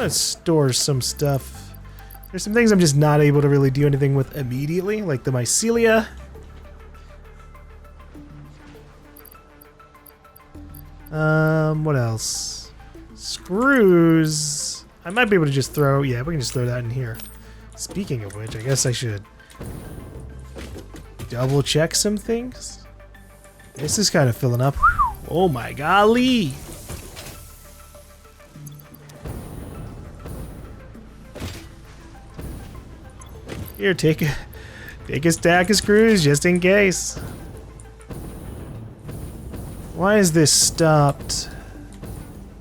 gonna store some stuff. There's some things I'm just not able to really do anything with immediately, like the mycelia. What else? Screws. I might be able to just throw, yeah, we can just throw that in here. Speaking of which, I guess I should double check some things. This is kind of filling up. Oh my golly. Here, take a stack of screws just in case. Why is this stopped?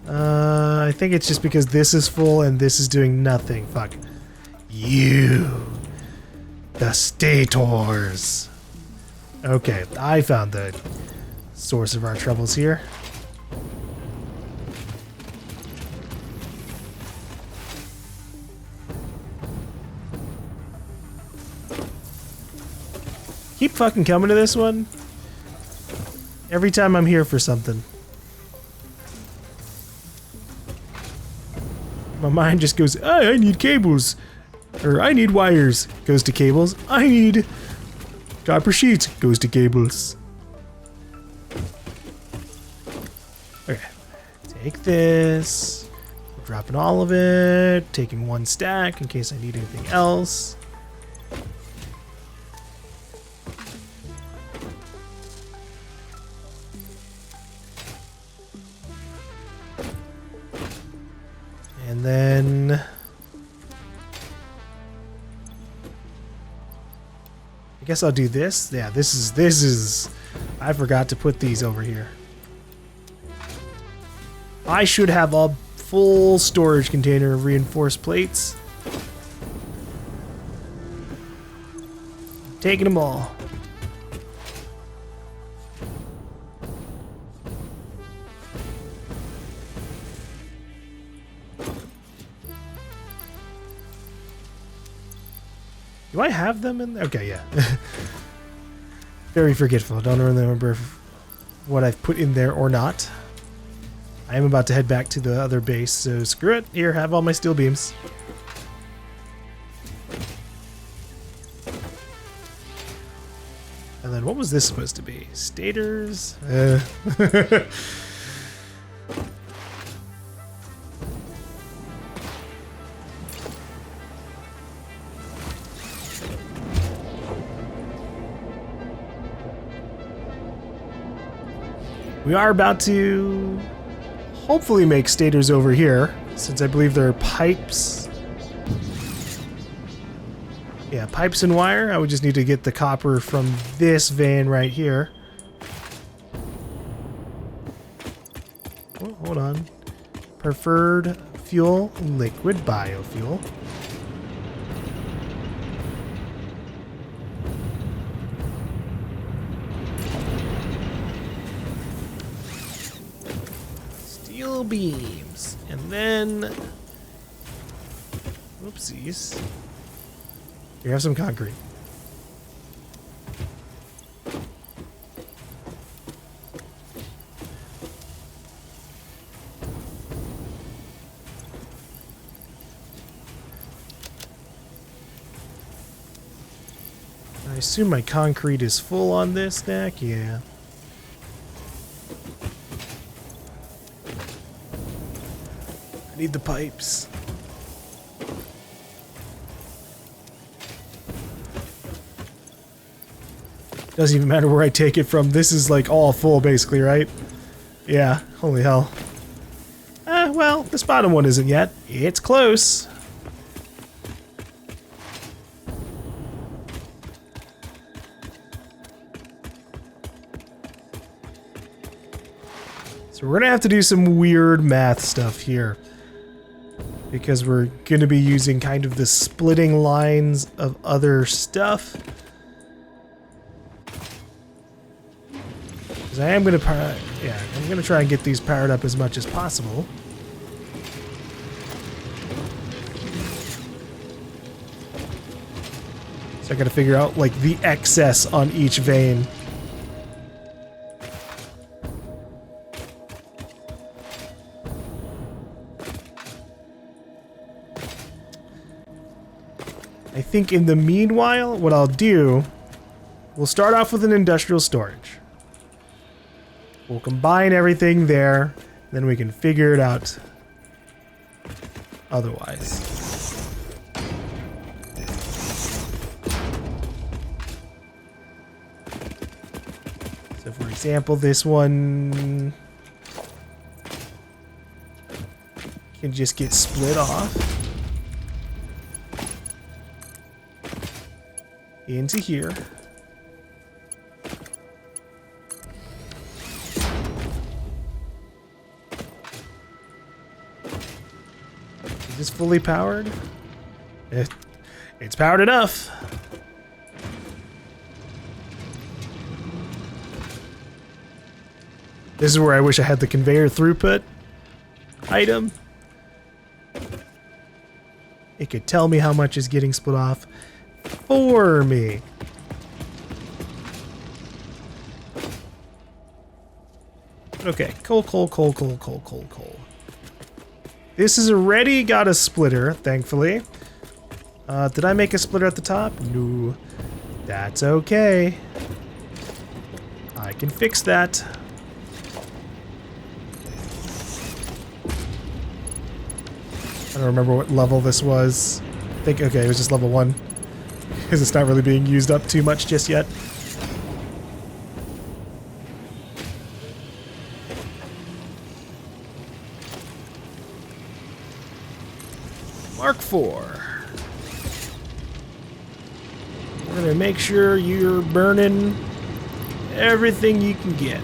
I think it's just because this is full and this is doing nothing. Fuck. You. The stators. Okay, I found the source of our troubles here. Keep fucking coming to this one. Every time I'm here for something. My mind just goes, oh, I need cables. Or I need wires. Goes to cables. I need copper sheets. Goes to cables. Okay. Take this. We're dropping all of it. Taking one stack in case I need anything else. And then I guess I'll do this. Yeah, this is I forgot to put these over here. I should have a full storage container of reinforced plates. Taking them all. Do I have them in there? Okay, yeah. Very forgetful. Don't really remember what I've put in there or not. I am about to head back to the other base, so screw it. Here, have all my steel beams. And then what was this supposed to be? Stators? We are about to hopefully make stators over here, since I believe there are pipes. Yeah, pipes and wire. I would just need to get the copper from this vein right here. Oh, hold on. Preferred fuel, liquid biofuel. Steel beams. And then... Whoopsies. Here, have some concrete. I assume my concrete is full on this stack? Yeah. I need the pipes. Doesn't even matter where I take it from. This is like all full basically, right? Yeah, holy hell. Well, this bottom one isn't yet. It's close. So we're gonna have to do some weird math stuff here, because we're gonna be using kind of the splitting lines of other stuff. Because I am gonna I'm gonna try and get these powered up as much as possible. So I gotta figure out like the excess on each vein. I think in the meanwhile, what I'll do, we'll start off with an industrial storage. We'll combine everything there, then we can figure it out otherwise. So for example, this one can just get split off into here. Is this fully powered? It's powered enough. This is where I wish I had the conveyor throughput item. It could tell me how much is getting split off for me. Okay, coal. This has already got a splitter, thankfully. Did I make a splitter at the top? No. That's okay. I can fix that. I don't remember what level this was. I think, okay, it was just level 1. Because it's not really being used up too much just yet. Mark 4. We're gonna make sure you're burning everything you can get.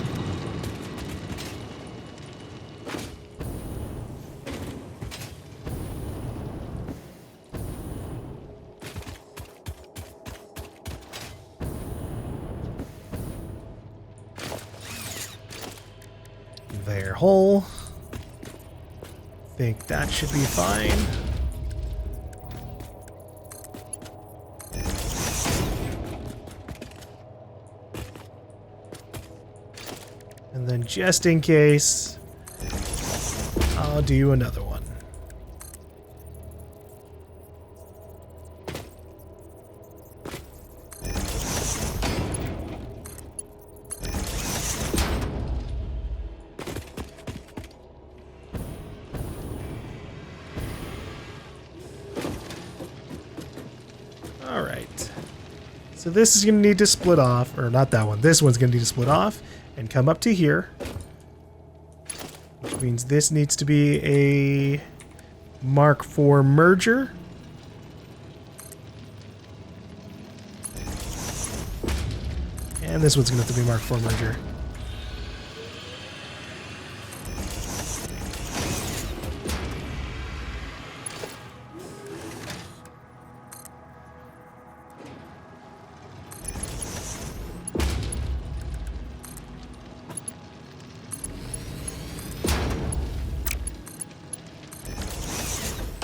Conveyor hole. Think that should be fine. And then just in case, I'll do another one. All right. So this is going to need to split off, or not that one. This one's going to need to split off and come up to here. Which means this needs to be a Mark IV merger. And this one's going to have to be Mark IV merger.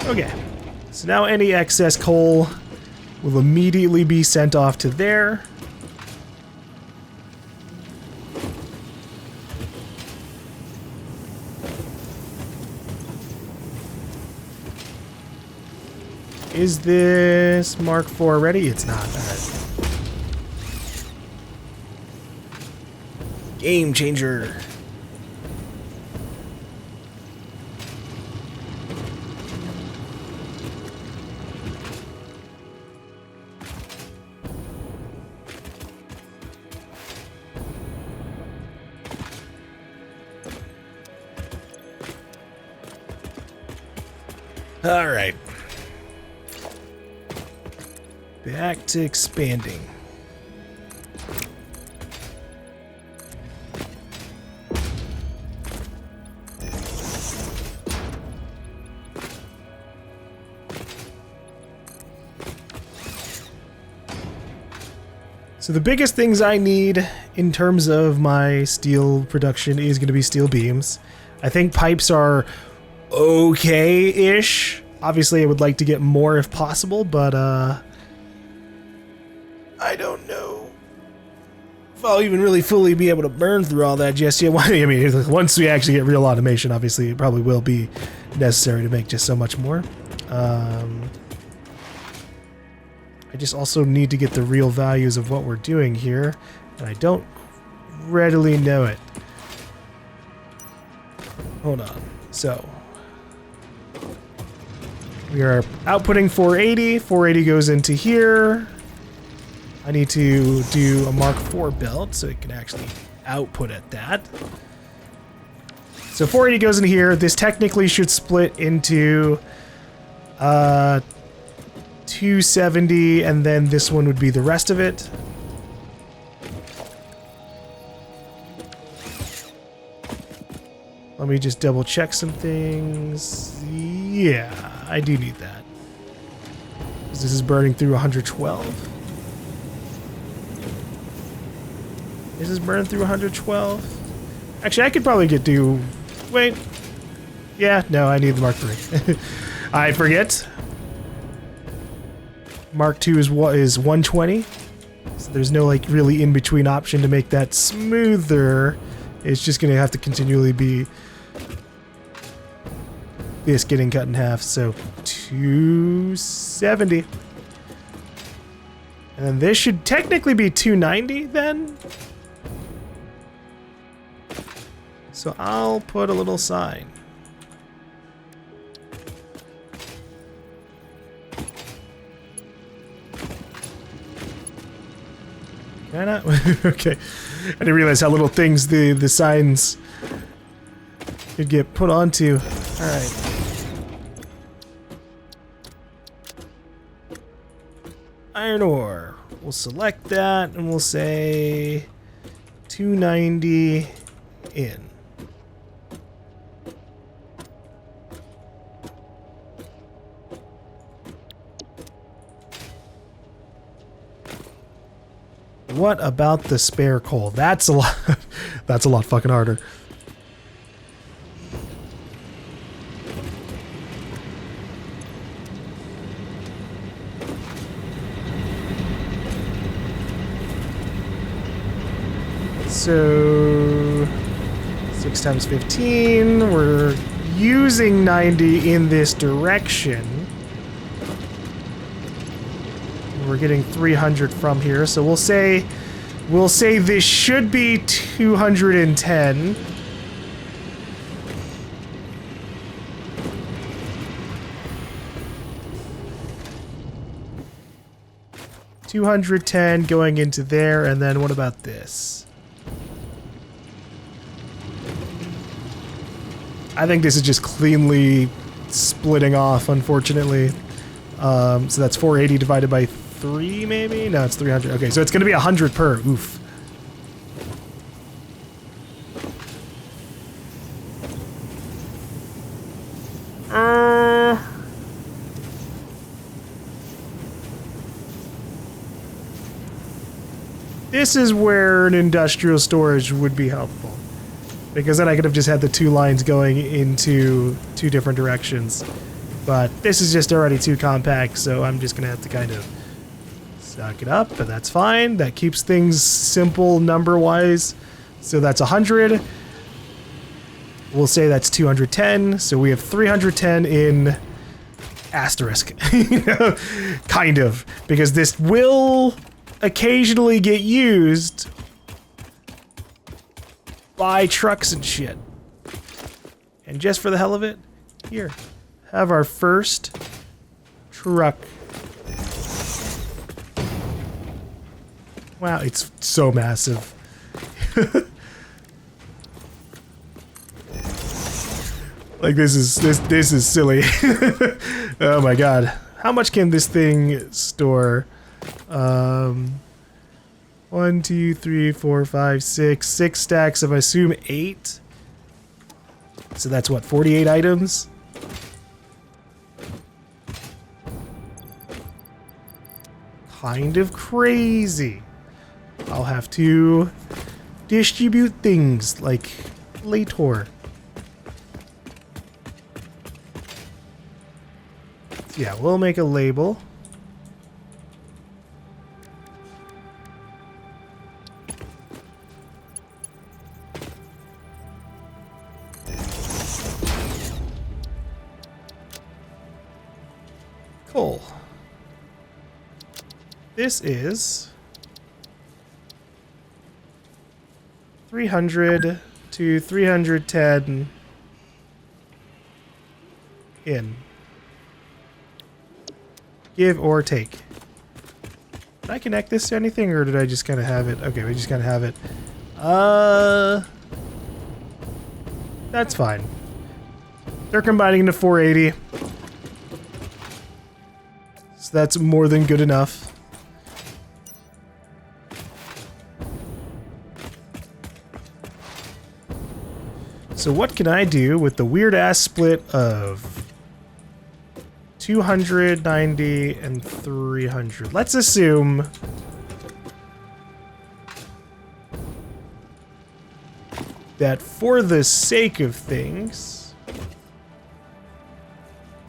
Okay, so now any excess coal will immediately be sent off to there. Is this Mark IV ready? It's not. All right. Game changer. All right. Back to expanding. So the biggest things I need in terms of my steel production is going to be steel beams. I think pipes are okay-ish. Obviously, I would like to get more if possible, but I don't know if I'll even really fully be able to burn through all that just yet. I mean, once we actually get real automation, obviously, it probably will be necessary to make just so much more. I just also need to get the real values of what we're doing here, and I don't readily know it. Hold on. So we are outputting 480. 480 goes into here. I need to do a Mark IV belt so it can actually output at that. So 480 goes in here. This technically should split into 270, and then this one would be the rest of it. Let me just double check some things. Yeah, I do need that. This is burning through 112. This is burning through 112. Actually, I could probably wait. Yeah, no, I need the Mark III. I forget. Mark II is 120. So there's no like really in-between option to make that smoother. It's just gonna have to continually be this getting cut in half. So 270. And then this should technically be 290 then. So I'll put a little sign. Can I not? Okay. I didn't realize how little things the signs could get put onto. Alright. Iron ore. We'll select that and we'll say 290 in. What about the spare coal? That's a lot. That's a lot fucking harder. So 6 times 15. We're using 90 in this direction. We're getting 300 from here, so we'll say this should be 210. $210 going into there, and then what about this? I think this is just cleanly splitting off, unfortunately. So that's 480 divided by 3, maybe? No, it's 300. Okay, so it's going to be 100 per. Oof. This is where an industrial storage would be helpful. Because then I could have just had the two lines going into two different directions. But this is just already too compact, so I'm just going to have to kind of suck it up, but that's fine. That keeps things simple number-wise. So that's 100. We'll say that's 210. So we have 310 in asterisk. You know, kind of. Because this will occasionally get used by trucks and shit. And just for the hell of it, here, have our first truck. Wow, it's so massive. Like this is silly. Oh my god. How much can this thing store? 1, 2, 3, 4, 5, 6. 6 stacks of, I assume, 8. So that's what, 48 items? Kind of crazy. I'll have to distribute things like later. Yeah, we'll make a label. Coal. This is 300 to 310 in. Give or take. Did I connect this to anything, or did I just kind of have it? Okay, we just kind of have it. That's fine. They're combining to 480. So that's more than good enough. So what can I do with the weird-ass split of 290 and 300? Let's assume that for the sake of things,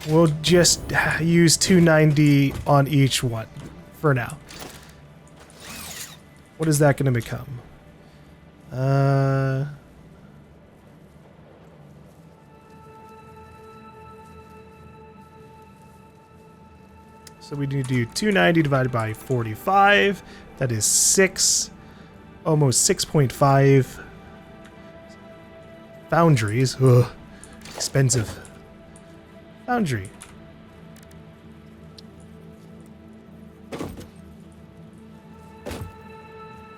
we'll just use 290 on each one for now. What is that going to become? So we need to do 290 divided by 45. That is 6, almost 6.5 foundries. Ugh, expensive. Foundry.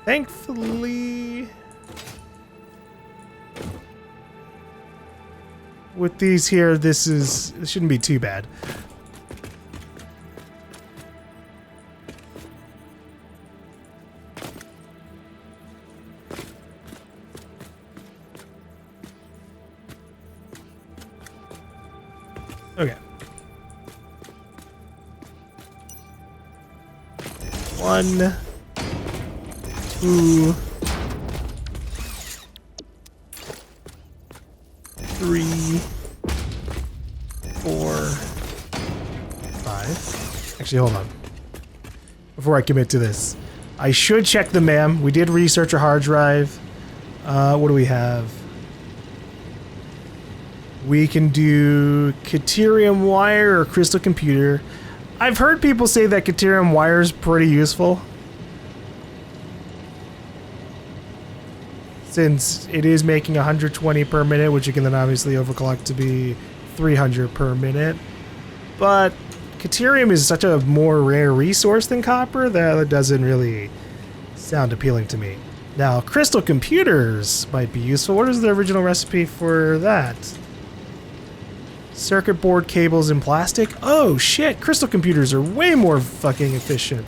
Thankfully, with these here, this shouldn't be too bad. Okay. 1, 2, 3, 4, 5. Actually, hold on. Before I commit to this, I should check the MAM. We did research a hard drive. What do we have? We can do Caterium wire or crystal computer. I've heard people say that Caterium wire is pretty useful, since it is making 120 per minute, which you can then obviously overclock to be 300 per minute. But Caterium is such a more rare resource than copper that it doesn't really sound appealing to me. Now, crystal computers might be useful. What is the original recipe for that? Circuit board cables in plastic? Oh shit, crystal computers are way more fucking efficient.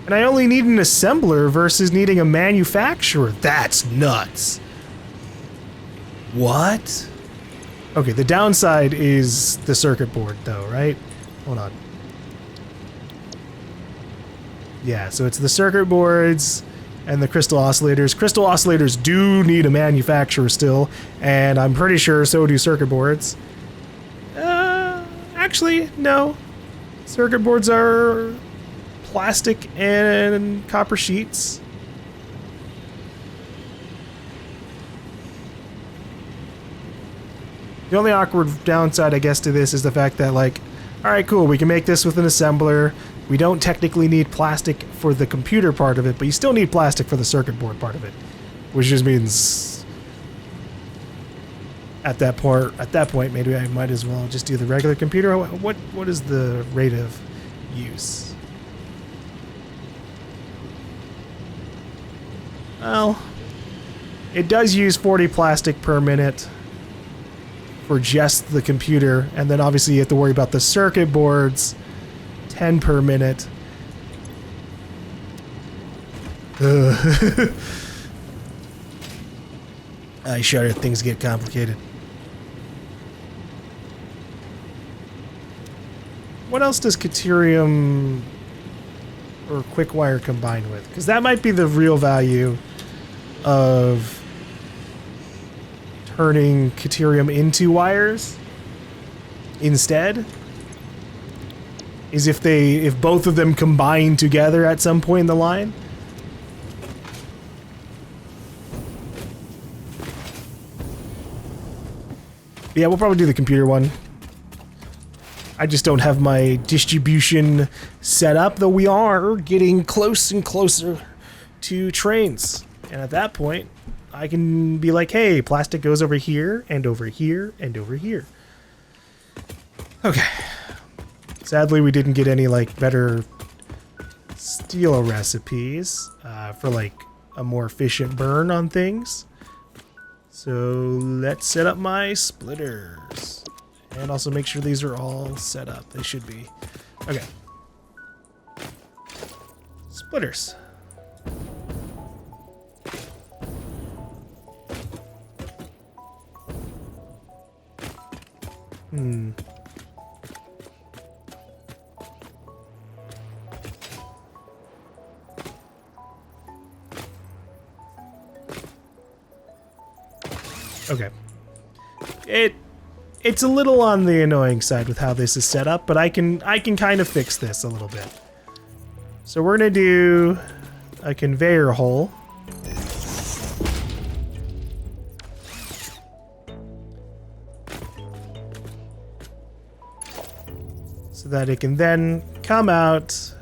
And I only need an assembler versus needing a manufacturer. That's nuts. What? Okay, the downside is the circuit board though, right? Hold on. Yeah, so it's the circuit boards and the crystal oscillators. Crystal oscillators do need a manufacturer still, and I'm pretty sure so do circuit boards. Actually, no. Circuit boards are plastic and copper sheets. The only awkward downside, I guess, to this is the fact that, like, alright, cool, we can make this with an assembler. We don't technically need plastic for the computer part of it, but you still need plastic for the circuit board part of it. Which just means at that point, maybe I might as well just do the regular computer. What is the rate of use? Well, it does use 40 plastic per minute for just the computer, and then obviously you have to worry about the circuit boards. 10 per minute. I shudder, things get complicated. What else does Caterium or Quickwire combine with? Because that might be the real value of turning Caterium into wires instead. Is if both of them combine together at some point in the line. Yeah, we'll probably do the computer one. I just don't have my distribution set up, though we are getting close and closer to trains. And at that point, I can be like, hey, plastic goes over here, and over here, and over here. Okay. Sadly, we didn't get any, like, better steel recipes for, like, a more efficient burn on things. So let's set up my splitters. And also make sure these are all set up. They should be. Okay. Splitters. Okay. It's a little on the annoying side with how this is set up, but I can kind of fix this a little bit. So we're gonna do a conveyor hole. So that it can then come out,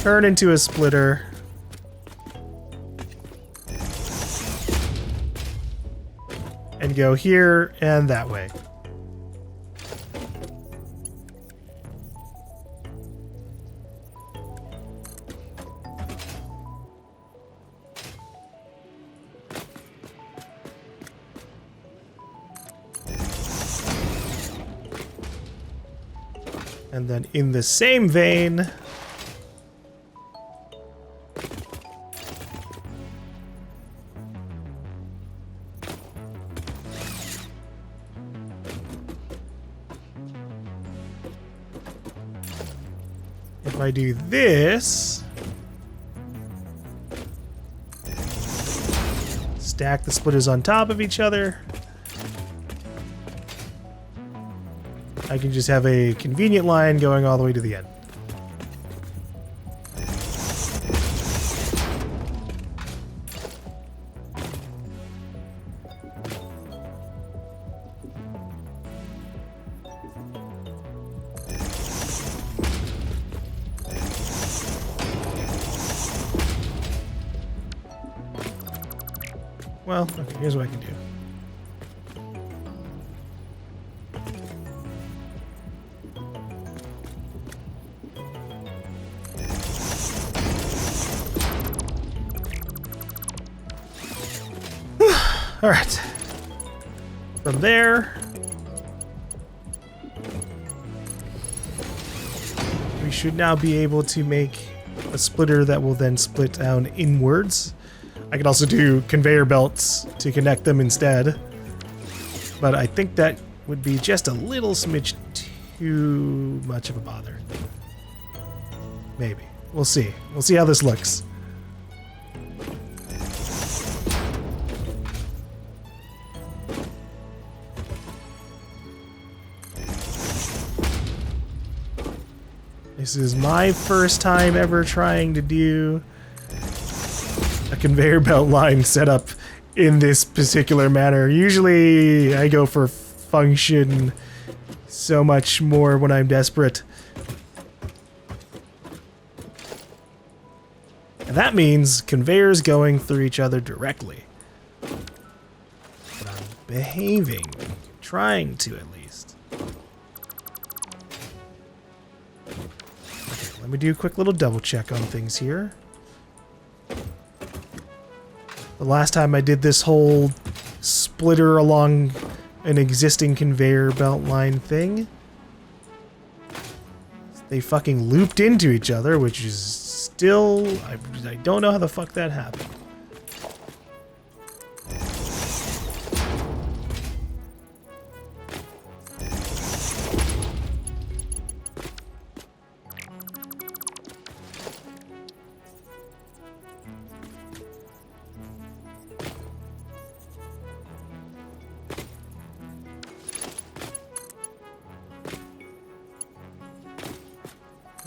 turn into a splitter, and go here and that way. And then in the same vein, if I do this, stack the splitters on top of each other, I can just have a convenient line going all the way to the end. Well, okay, here's what I can do. All right. From there, we should now be able to make a splitter that will then split down inwards. I could also do conveyor belts to connect them instead, but I think that would be just a little smidge too much of a bother. Maybe. We'll see. We'll see how this looks. This is my first time ever trying to do a conveyor belt line set up in this particular manner. Usually I go for function so much more when I'm desperate. And that means conveyors going through each other directly. But I'm behaving, trying to at least. Okay, let me do a quick little double check on things here. The last time I did this whole splitter along an existing conveyor belt line thing, they fucking looped into each other, which is still... I don't know how the fuck that happened.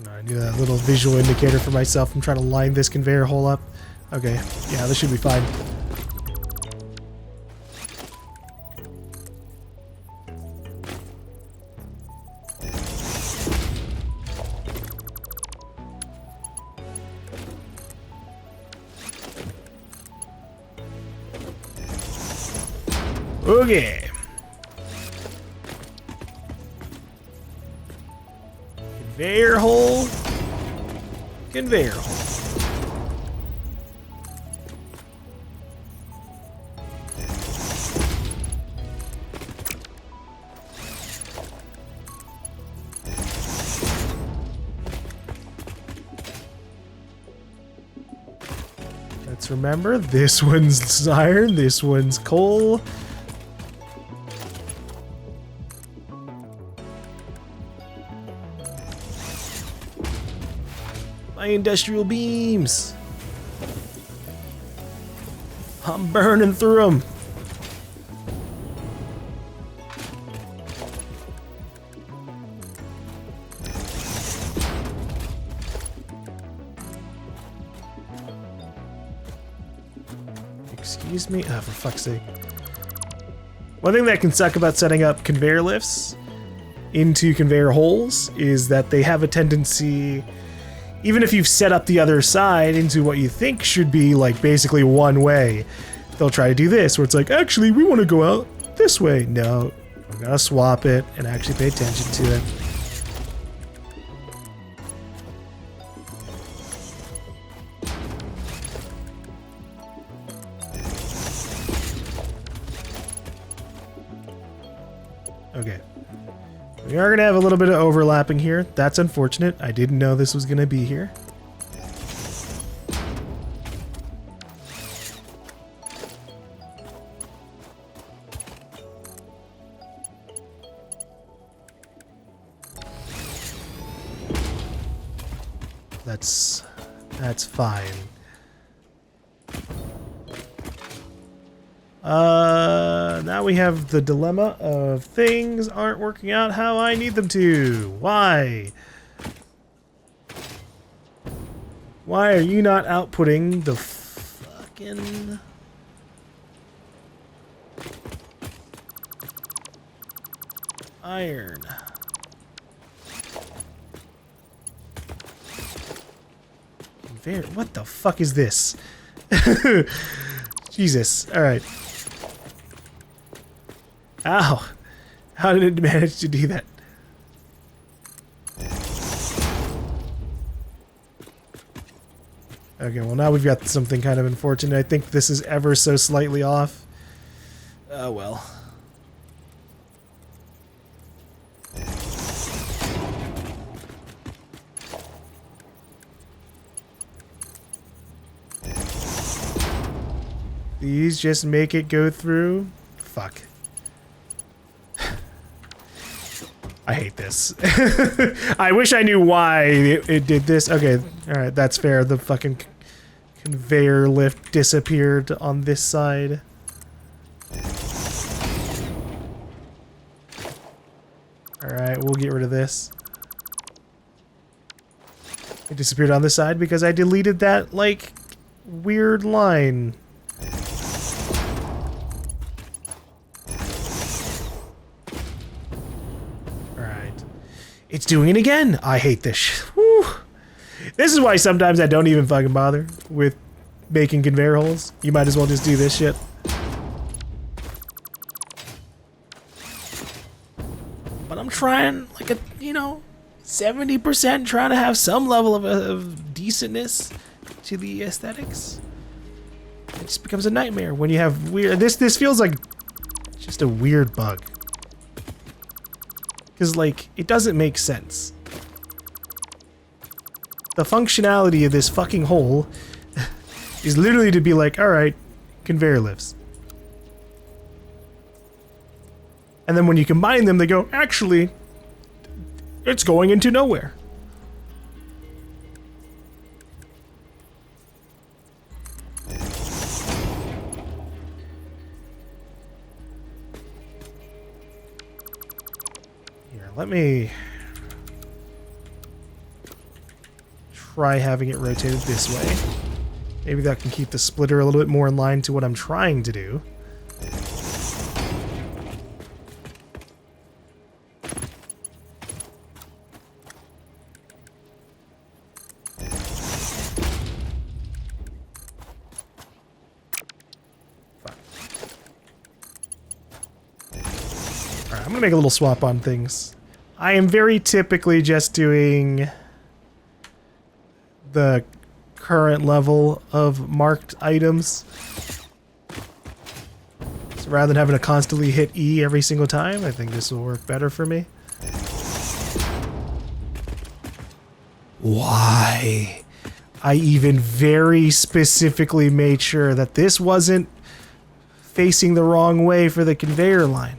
I need that little visual indicator for myself. I'm trying to line this conveyor hole up. Okay, yeah, this should be fine. Okay. Conveyor hole. Conveyor hole. Let's remember, this one's iron, this one's coal. My industrial beams. I'm burning through them. Excuse me? Oh, for fuck's sake. One thing that can suck about setting up conveyor lifts into conveyor holes is that they have a tendency, even if you've set up the other side into what you think should be like basically one way, they'll try to do this where it's like, actually, we want to go out this way. No, I'm gonna swap it and actually pay attention to it. Okay. We are going to have a little bit of overlapping here. That's unfortunate. I didn't know this was going to be here. That's fine. Now we have the dilemma of things aren't working out how I need them to. Why? Why are you not outputting the fucking... iron? What the fuck is this? Jesus. Alright. Ow. How did it manage to do that? Okay, well now we've got something kind of unfortunate. I think this is ever so slightly off. Oh well. These just make it go through. Fuck. I hate this. I wish I knew why it did this. Okay, alright, that's fair. The fucking conveyor lift disappeared on this side. Alright, we'll get rid of this. It disappeared on this side because I deleted that, like, weird line. It's doing it again! I hate this. Whew. This is why sometimes I don't even fucking bother with making conveyor holes. You might as well just do this shit. But I'm trying, like a, 70% trying to have some level of decentness to the aesthetics. It just becomes a nightmare when you have weird... This feels like just a weird bug. Because, like, it doesn't make sense. The functionality of this fucking hole is literally to be like, alright, conveyor lifts. And then when you combine them, they go, actually, it's going into nowhere. Let me try having it rotated this way. Maybe that can keep the splitter a little bit more in line to what I'm trying to do. I'm gonna make a little swap on things. I am very typically just doing the current level of marked items. So rather than having to constantly hit E every single time, I think this will work better for me. Why? I even very specifically made sure that this wasn't facing the wrong way for the conveyor line.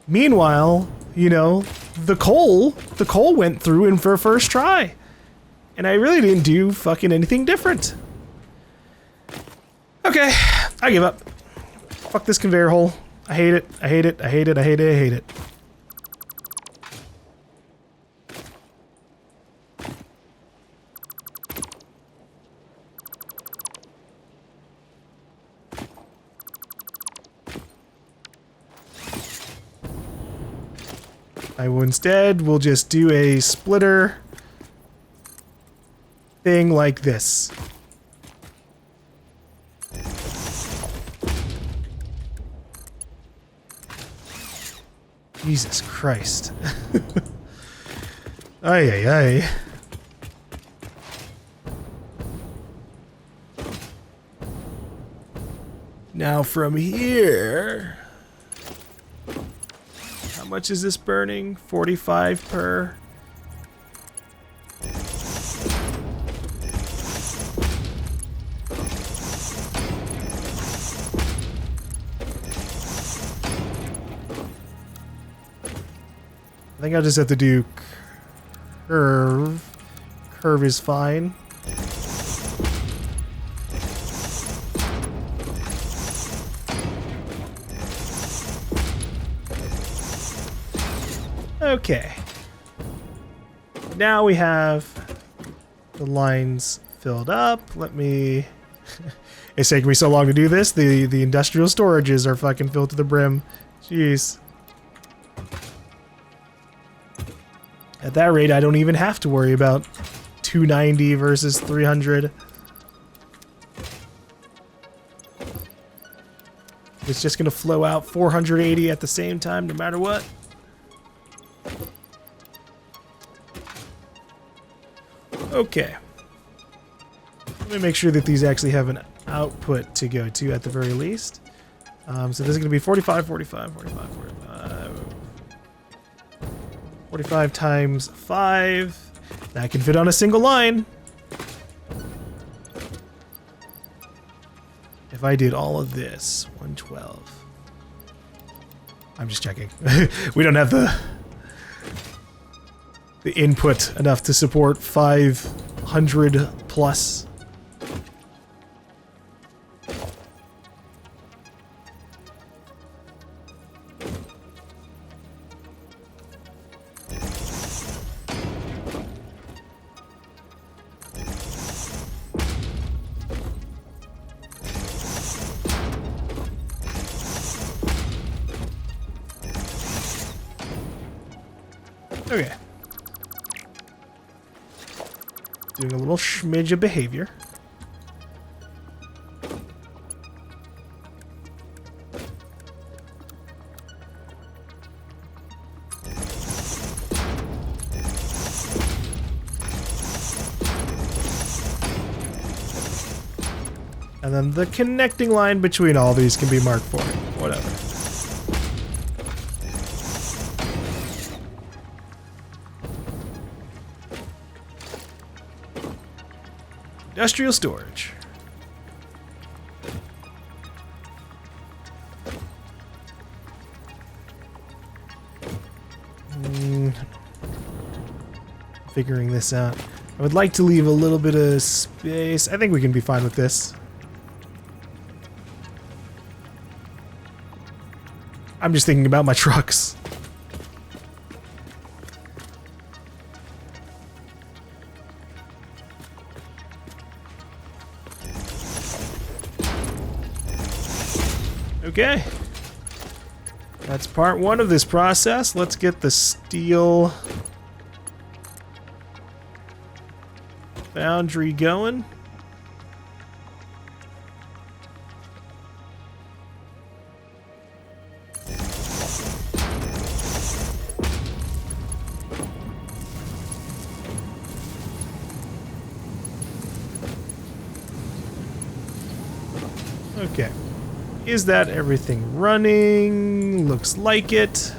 Meanwhile, you know, the coal went through in for first try. And I really didn't do fucking anything different. Okay, I give up. Fuck this conveyor hole. I hate it. I hate it. I hate it. I hate it. I hate it. I will instead, we'll just do a splitter thing like this. Jesus Christ. Ay, ay, ay. Now from here... How much is this burning? 45 per. I think I'll just have to do curve. Curve is fine. Okay. Now we have the lines filled up. Let me... It's taking me so long to do this. The industrial storages are fucking filled to the brim. Jeez. At that rate, I don't even have to worry about 290 versus 300. It's just going to flow out 480 at the same time, no matter what. Okay. Let me make sure that these actually have an output to go to at the very least. So this is going to be 45, 45, 45, 45. 45 times 5. That can fit on a single line. If I did all of this, 112. I'm just checking. We don't have the input enough to support 500 plus. Okay. Doing a little smidge of behavior. And then the connecting line between all these can be marked for me. Whatever. Industrial storage. Figuring this out. I would like to leave a little bit of space. I think we can be fine with this. I'm just thinking about my trucks. Okay. That's part one of this process. Let's get the steel foundry going. Okay. Is that everything running? Looks like it.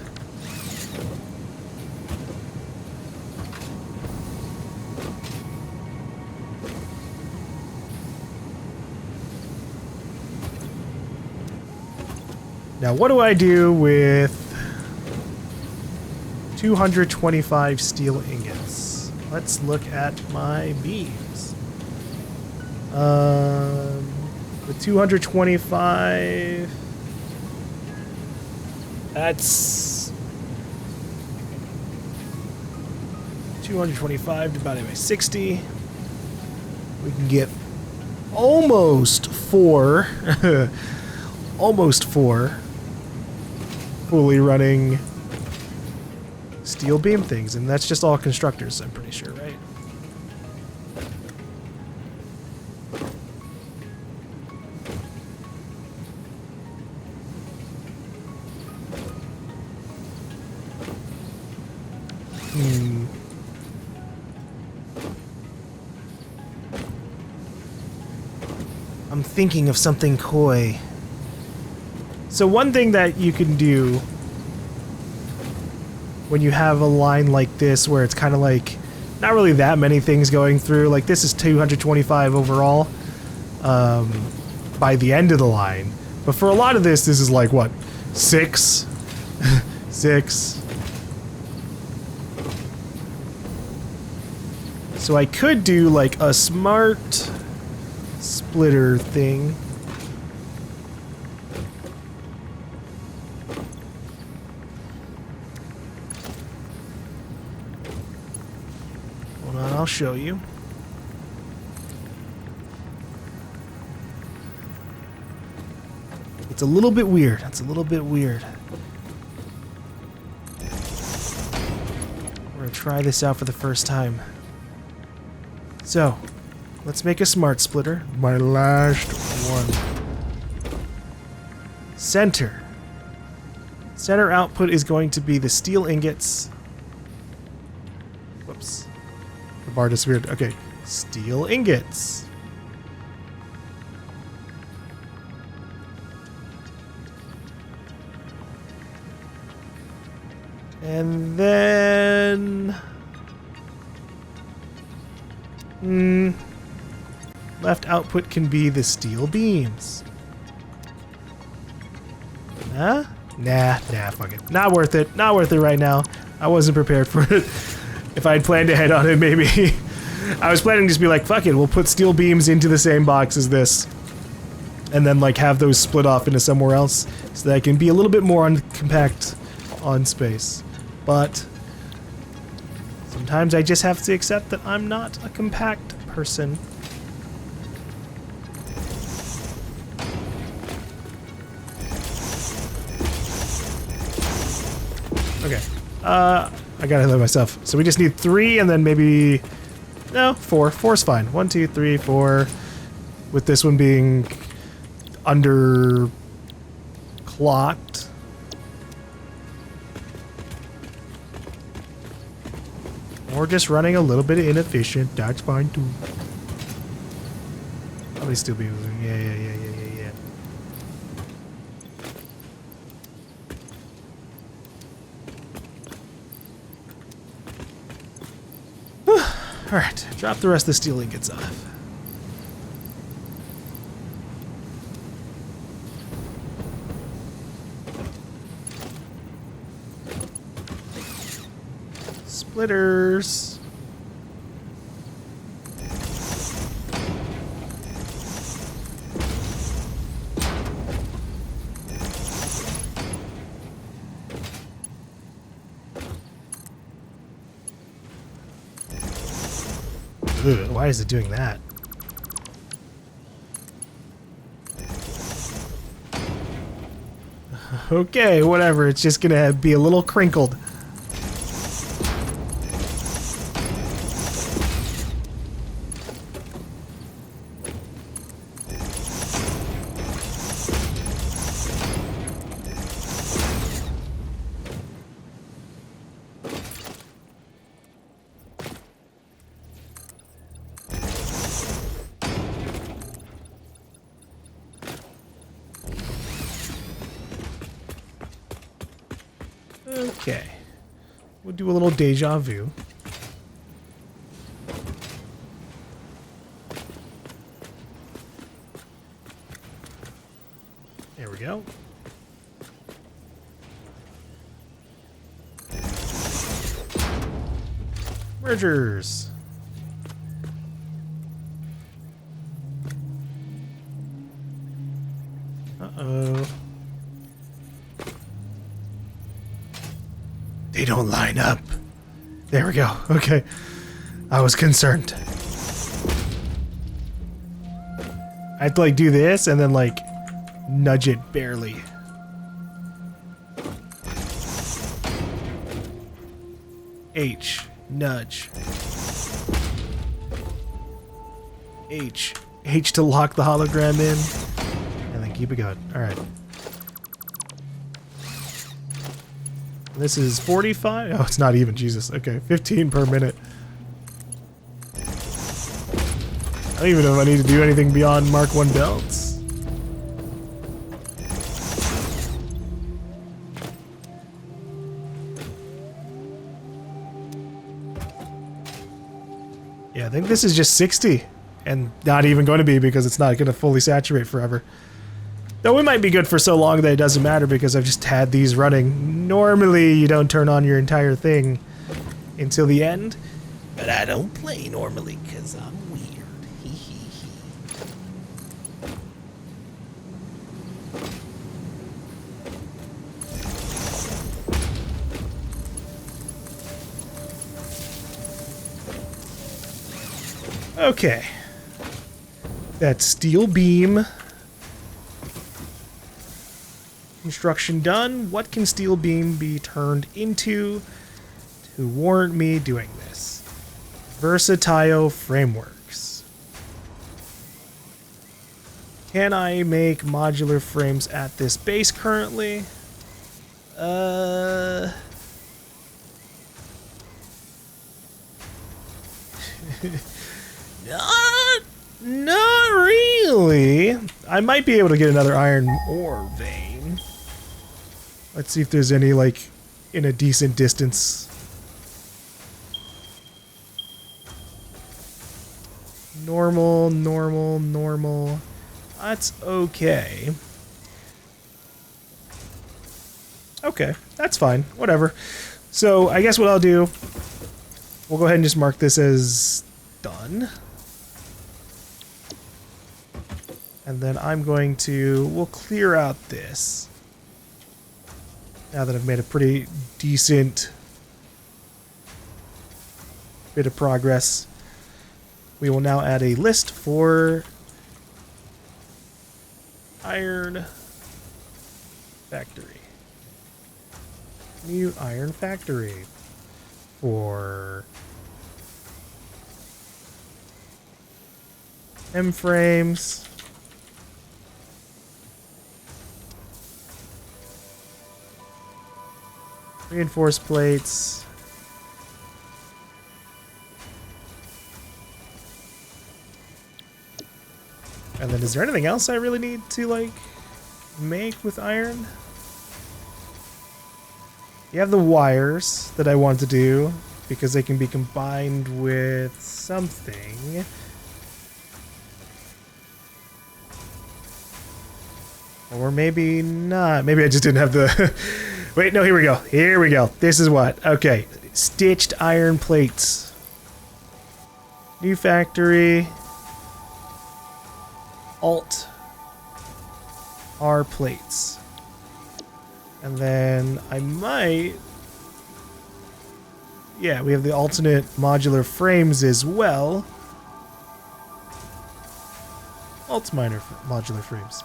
Now, what do I do with 225 steel ingots? Let's look at my beams. With 225, that's 225 divided by 60. We can get almost four, almost four fully running steel beam things, and that's just all constructors, I'm pretty sure, right? I'm thinking of something coy. So one thing that you can do when you have a line like this where it's kind of like not really that many things going through, like this is 225 overall by the end of the line, but for a lot of this is like what, 6 6. So I could do like a smart splitter thing. Hold on, I'll show you. It's a little bit weird. It's a little bit weird. We're gonna try this out for the first time. So, let's make a smart splitter. My last one. Center. Center output is going to be the steel ingots. Whoops. The bar disappeared. Okay. Steel ingots. And then... left output can be the steel beams. Huh? Nah, fuck it. Not worth it. Not worth it right now. I wasn't prepared for it. If I had planned ahead on it, maybe. I was planning to just be like, fuck it, we'll put steel beams into the same box as this. And then, like, have those split off into somewhere else so that I can be a little bit more compact on space. But sometimes I just have to accept that I'm not a compact person. Okay. I gotta let myself. So we just need 3 and then maybe... No, 4. 4's fine. 1, 2, 3, 4. With this one being under clocked. Or just running a little bit inefficient. That's fine too. Probably still be moving. Yeah. Alright, drop the rest of the steel ingots off. Splitters. Ugh, why is it doing that? Okay, whatever. It's just gonna be a little crinkled. Okay. We'll do a little deja vu. There we go. Mergers. Uh-oh. They don't line up. There we go. Okay. I was concerned. I have to like do this and then like nudge it barely. H. Nudge. H. H to lock the hologram in. And then keep it going. Alright. This is 45? Oh, it's not even. Jesus. Okay. 15 per minute. I don't even know if I need to do anything beyond Mark 1 belts. Yeah, I think this is just 60. And not even going to be because it's not going to fully saturate forever. Though it might be good for so long that it doesn't matter because I've just had these running. Normally, you don't turn on your entire thing until the end. But I don't play normally because I'm weird. Okay. That's steel beam. Construction done. What can steel beam be turned into to warrant me doing this? Versatile frameworks. Can I make modular frames at this base currently? Not really. I might be able to get another iron ore vein. Let's see if there's any, like, in a decent distance. Normal, normal, normal. That's okay. Okay, that's fine. Whatever. So, I guess what I'll do, we'll go ahead and just mark this as done. And then I'm going to, we'll clear out this. Now that I've made a pretty decent bit of progress, we will now add a list for Iron Factory. New Iron Factory for M-frames. Reinforced plates. And then is there anything else I really need to like make with iron? You have the wires that I want to do because they can be combined with something. Or maybe not. Maybe I just didn't have the... Wait, no, here we go. Here we go. This is what. Okay. Stitched iron plates. New factory. Alt. R plates. And then I might... Yeah, we have the alternate modular frames as well. Alt-minor modular frames.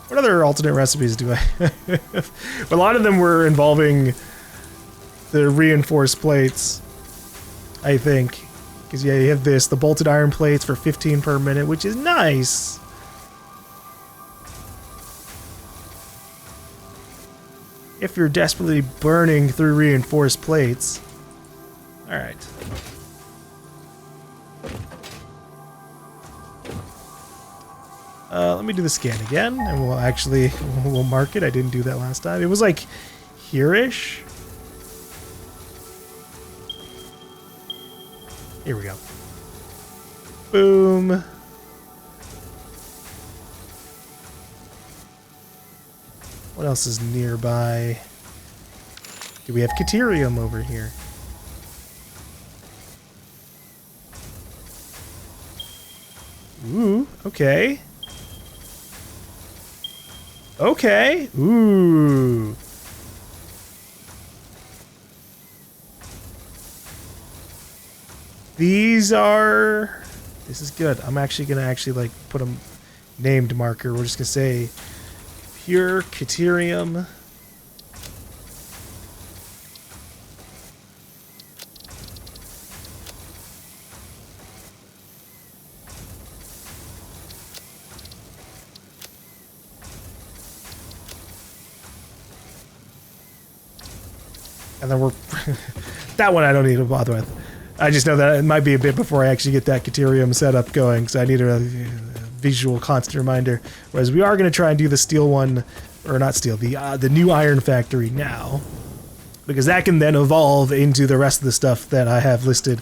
What other alternate recipes do I have? A lot of them were involving the reinforced plates, I think. Because, yeah, you have this, the bolted iron plates for 15 per minute, which is nice. If you're desperately burning through reinforced plates. Alright. Let me do the scan again, and we'll mark it. I didn't do that last time. It was like here-ish. Here we go. Boom. What else is nearby? Do we have Caterium over here? Ooh, okay. Okay. Ooh. These are... This is good. I'm actually going to like put a named marker. We're just going to say pure Caterium. And then we're... that one I don't need to bother with. I just know that it might be a bit before I actually get that Caterium setup going, so I need a visual constant reminder. Whereas we are going to try and do the steel one, or not steel, the new iron factory now. Because that can then evolve into the rest of the stuff that I have listed.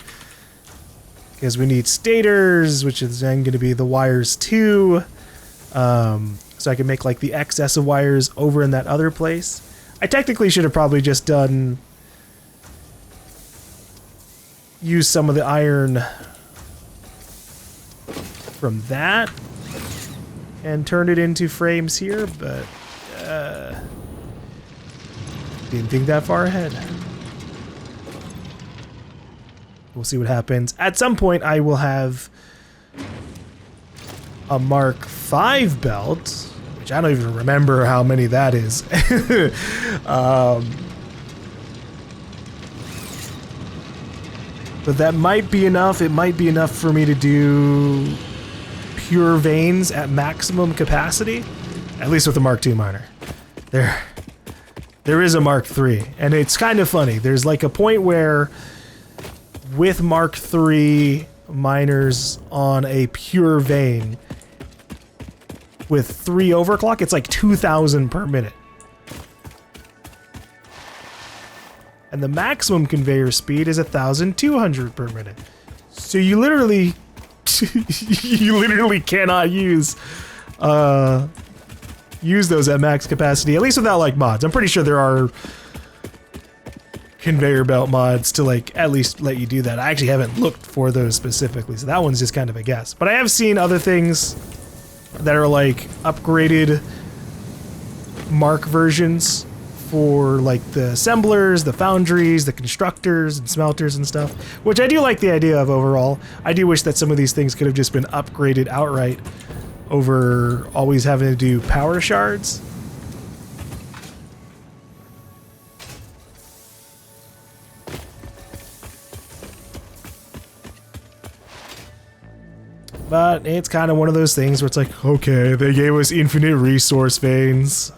Because we need stators, which is then going to be the wires too. So I can make like the excess of wires over in that other place. I technically should have probably just use some of the iron from that and turn it into frames here, but didn't think that far ahead. We'll see what happens. At some point I will have a Mark V belt, which I don't even remember how many that is. But that might be enough. It might be enough for me to do pure veins at maximum capacity, at least with the Mark II miner. There is a Mark III, and it's kind of funny. There's like a point where with Mark III miners on a pure vein with 3 overclock, it's like 2,000 per minute. And the maximum conveyor speed is 1,200 per minute. So you literally, cannot use those at max capacity, at least without like mods. I'm pretty sure there are conveyor belt mods to like at least let you do that. I actually haven't looked for those specifically, so that one's just kind of a guess. But I have seen other things that are like upgraded Mark versions for like the assemblers, the foundries, the constructors and smelters and stuff, which I do like the idea of overall. I do wish that some of these things could have just been upgraded outright over always having to do power shards. But it's kind of one of those things where it's like, okay, they gave us infinite resource veins.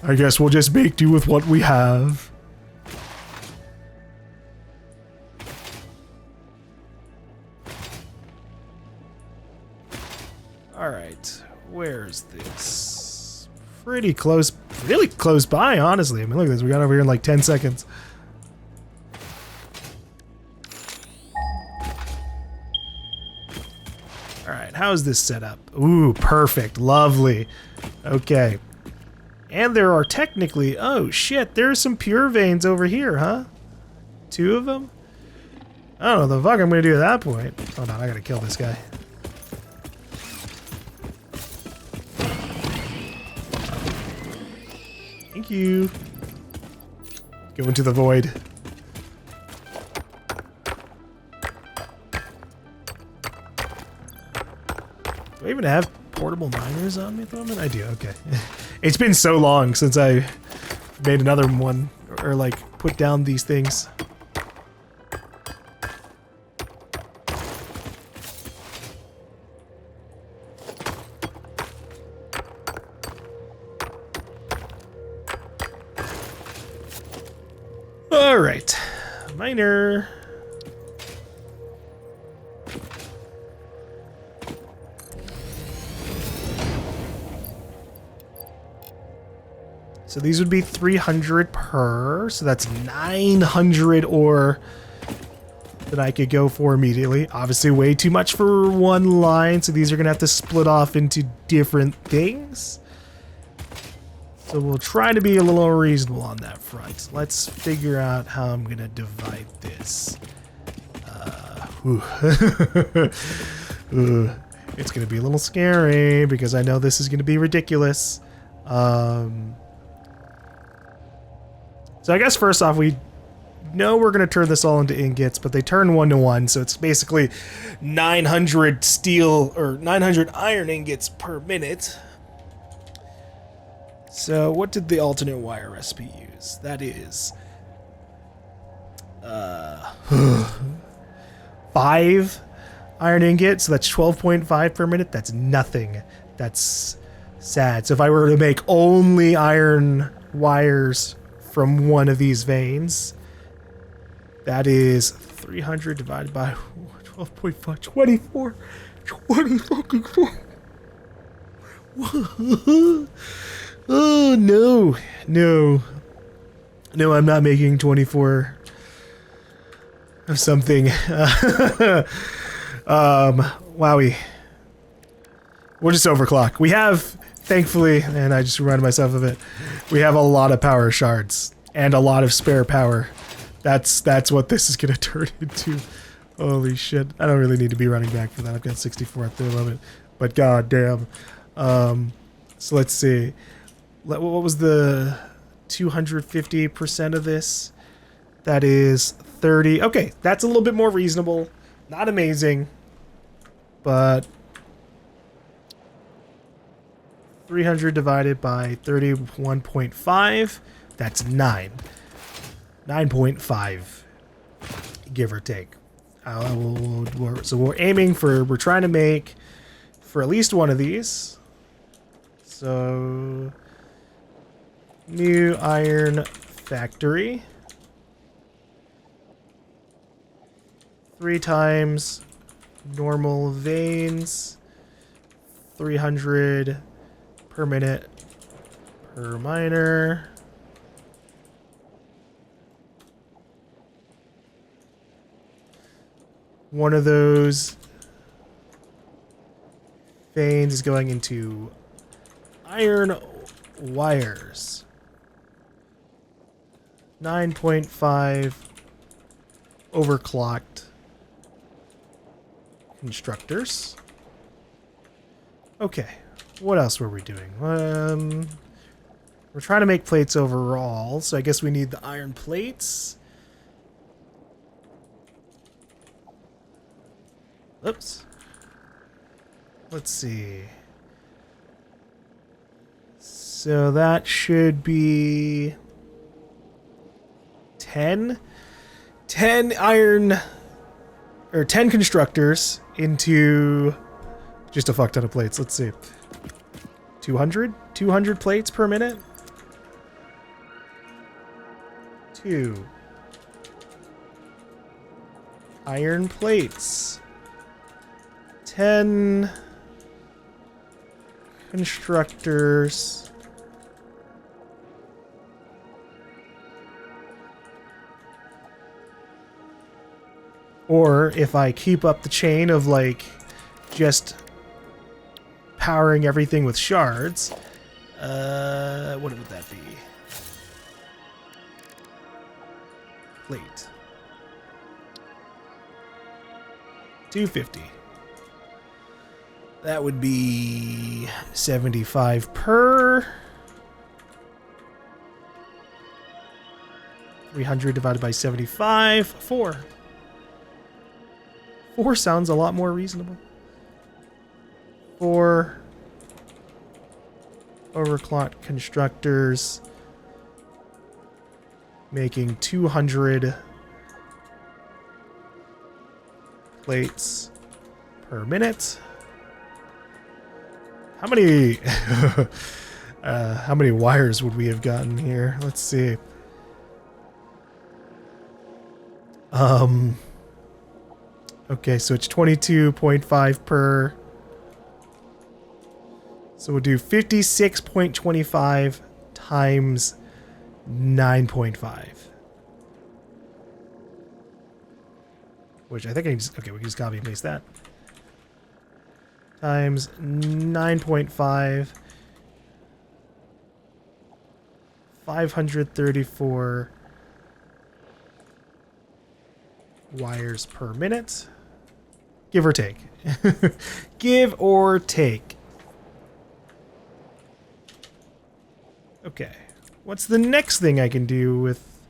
I guess we'll just make do with what we have. Alright, where's this? Pretty close, really close by, honestly. I mean, look at this, we got over here in like 10 seconds. Alright, how's this set up? Ooh, perfect, lovely. Okay. And there are technically, oh shit, there's some pure veins over here, huh? 2 of them? I don't know the fuck I'm gonna do at that point. Hold on, I gotta kill this guy. Thank you. Go into the void. Do I even have portable miners on me at the moment? I do, okay. It's been so long since I made another one, or like put down these things. All right, miner. So these would be 300 per. So that's 900 ore that I could go for immediately. Obviously way too much for one line. So these are going to have to split off into different things. So we'll try to be a little reasonable on that front. Let's figure out how I'm going to divide this. It's going to be a little scary because I know this is going to be ridiculous. So I guess first off, we know we're going to turn this all into ingots, but they turn 1 to 1. So it's basically 900 steel or 900 iron ingots per minute. So what did the alternate wire recipe use? That is 5 iron ingots, so that's 12.5 per minute. That's nothing. That's sad. So if I were to make only iron wires from one of these veins, that is 300 divided by 12.5, 24. 20 fucking 4. Oh, no. No, I'm not making 24 of something. Wowie. We'll just overclock. We have, thankfully, and I just reminded myself of it, we have a lot of power shards and a lot of spare power. That's what this is going to turn into. Holy shit. I don't really need to be running back for that. I've got 64 at the limit. But god damn. So let's see. What was the 250% of this? That is 30. Okay, that's a little bit more reasonable. Not amazing, but 300 divided by 31.5, that's 9. 9.5, give or take. So we're aiming for, we're trying to make for at least one of these. So, new iron factory. 3 times normal veins. 300 per minute per miner. One of those veins is going into iron wires. 9.5 overclocked constructors. Okay, what else were we doing? We're trying to make plates overall, so I guess we need the iron plates. Oops. Let's see. So that should be 10 iron or 10 constructors into just a fuck ton of plates. Let's see. 200 plates per minute. 2 iron plates. 10 constructors. Or if I keep up the chain of like just powering everything with shards, what would that be? Plate. 250. That would be 75 per. 300 divided by 75. 4. 4 sounds a lot more reasonable. 4 overclocked constructors making 200 plates per minute. How many how many wires would we have gotten here? Let's see. Okay, so it's 22.5 per. So we'll do 56.25 times 9.5. Which I think I can just, okay, we can just copy and paste that. Times 9.5. 534 wires per minute. Give or take. Give or take. Okay. What's the next thing I can do with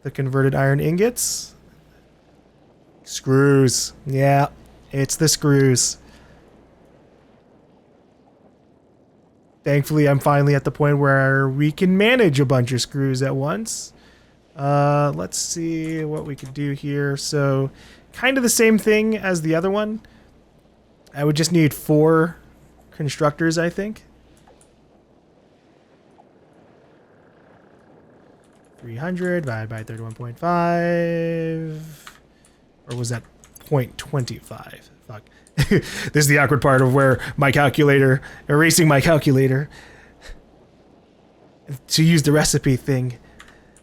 the converted iron ingots? Screws. Yeah, it's the screws. Thankfully, I'm finally at the point where we can manage a bunch of screws at once. Let's see what we can do here. So, kind of the same thing as the other one. I would just need 4 constructors, I think. 300 divided by 31.5. Or was that 0.25? Fuck. This is the awkward part of where my calculator, erasing my calculator to use the recipe thing.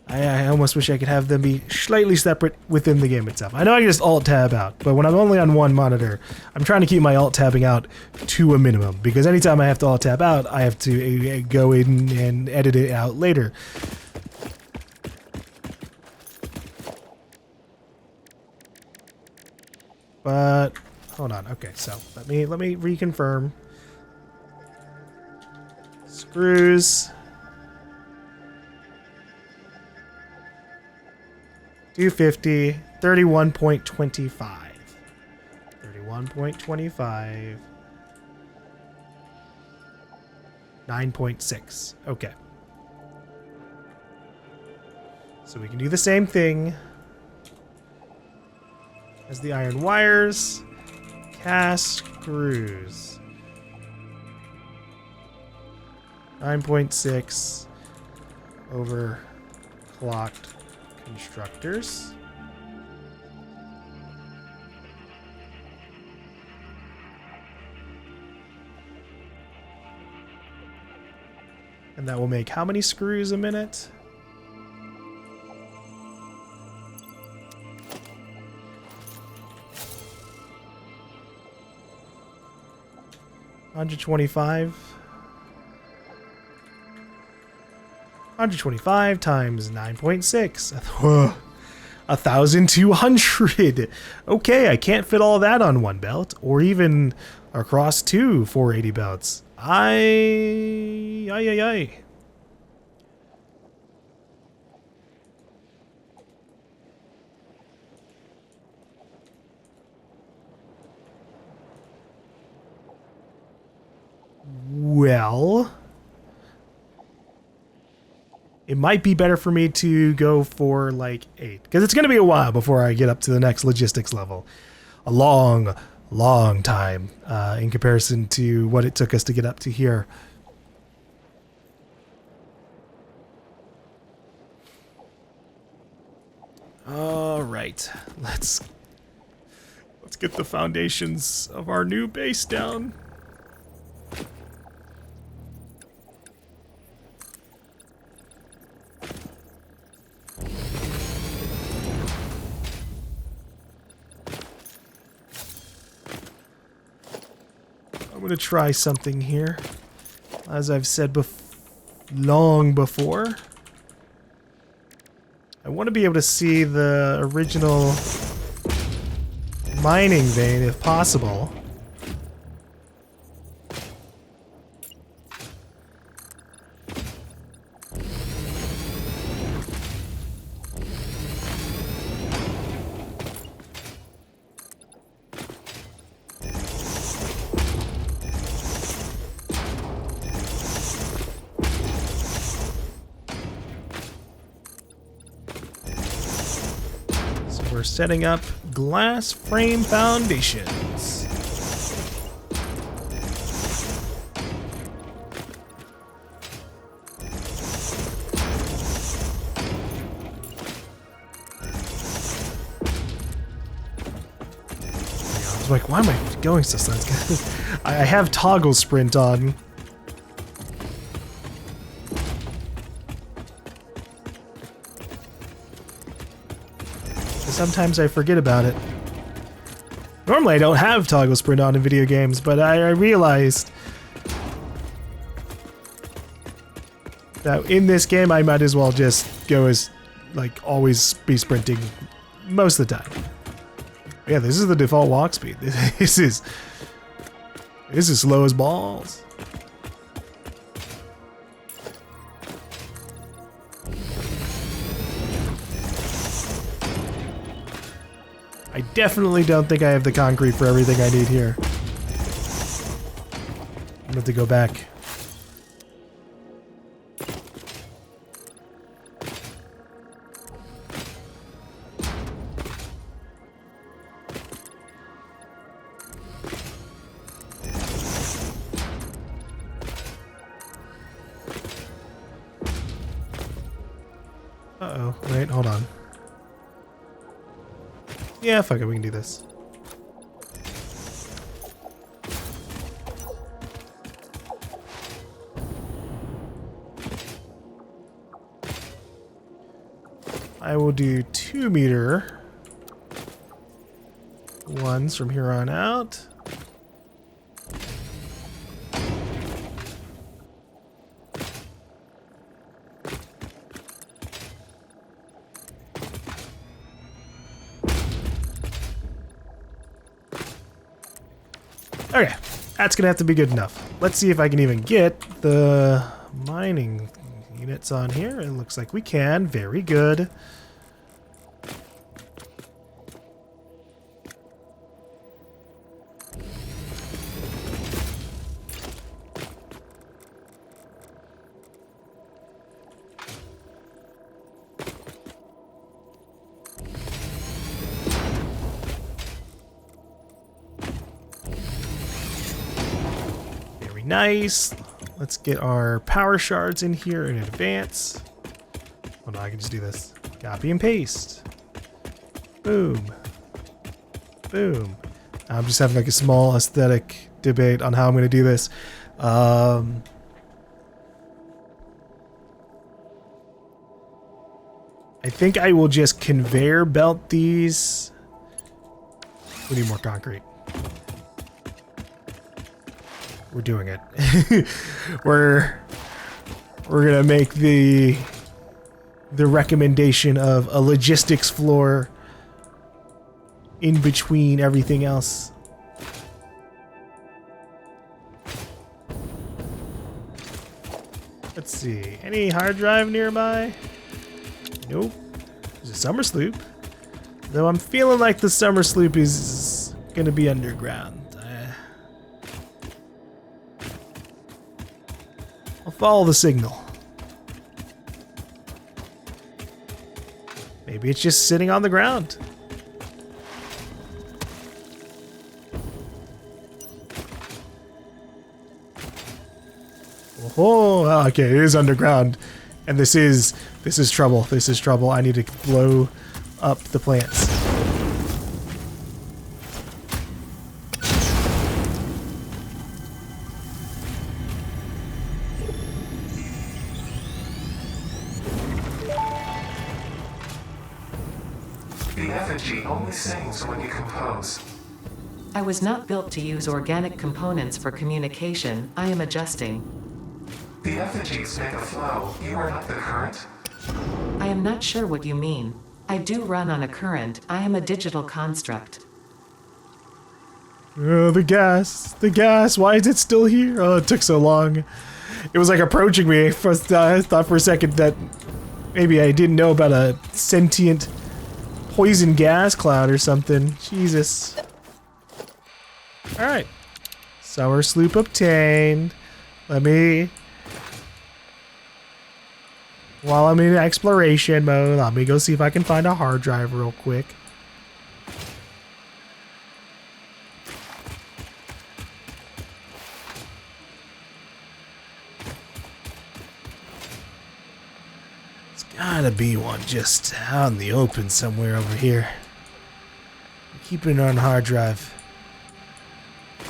I almost wish I could have them be slightly separate within the game itself. I know I can just alt-tab out, but when I'm only on one monitor, I'm trying to keep my alt-tabbing out to a minimum, because anytime I have to alt-tab out, I have to go in and edit it out later. But hold on. Okay, so let me reconfirm. Screws. 250, 31.25. 31.25. 9.6. Okay. So we can do the same thing as the iron wires. Cast screws. 9.6 over clocked constructors. And that will make how many screws a minute? $125. 125 times 9.6. 1,200. Okay, I can't fit all that on one belt, or even across 2 480 belts. Ay. Well, it might be better for me to go for like 8, because it's going to be a while before I get up to the next logistics level. A long time in comparison to what it took us to get up to here. All right, let's get the foundations of our new base down. I'm going to try something here. As I've said long before, I want to be able to see the original mining vein if possible. We're setting up glass frame foundations. I was like, why am I going so slow? I have toggle sprint on. Sometimes I forget about it. Normally I don't have toggle sprint on in video games, but I realized that in this game I might as well just go as, like, always be sprinting most of the time. Yeah, this is the default walk speed. This is slow as balls. I definitely don't think I have the concrete for everything I need here. I'm gonna have to go back. Uh-oh, wait, hold on. Yeah, fuck it, we can do this. I will do 2-meter ones from here on out. Okay, that's gonna have to be good enough. Let's see if I can even get the mining units on here. It looks like we can. Very good. Nice. Let's get our power shards in here in advance. Oh no, I can just do this. Copy and paste. Boom. Boom. I'm just having like a small aesthetic debate on how I'm going to do this. I think I will just conveyor belt these. We need more concrete. We're doing it. we're gonna make the recommendation of a logistics floor in between everything else. Let's see. Any hard drive nearby? Nope. There's a summer sloop. Though I'm feeling like the summer sloop is gonna be underground. I'll follow the signal. Maybe it's just sitting on the ground. Oh, okay, it is underground. And this is trouble. This is trouble. I need to blow up the plants. The effigy only sings when you compose. I was not built to use organic components for communication. I am adjusting. The effigies make a flow. You are not the current. I am not sure what you mean. I do run on a current. I am a digital construct. Oh, the gas. Why is it still here? Oh, it took so long. It was like approaching me. I thought for a second that maybe I didn't know about a sentient poison gas cloud or something. Jesus. Alright. Summer sloop obtained. While I'm in exploration mode, let me go see if I can find a hard drive real quick. It's gotta be one just out in the open somewhere over here. Keep it on hard drive.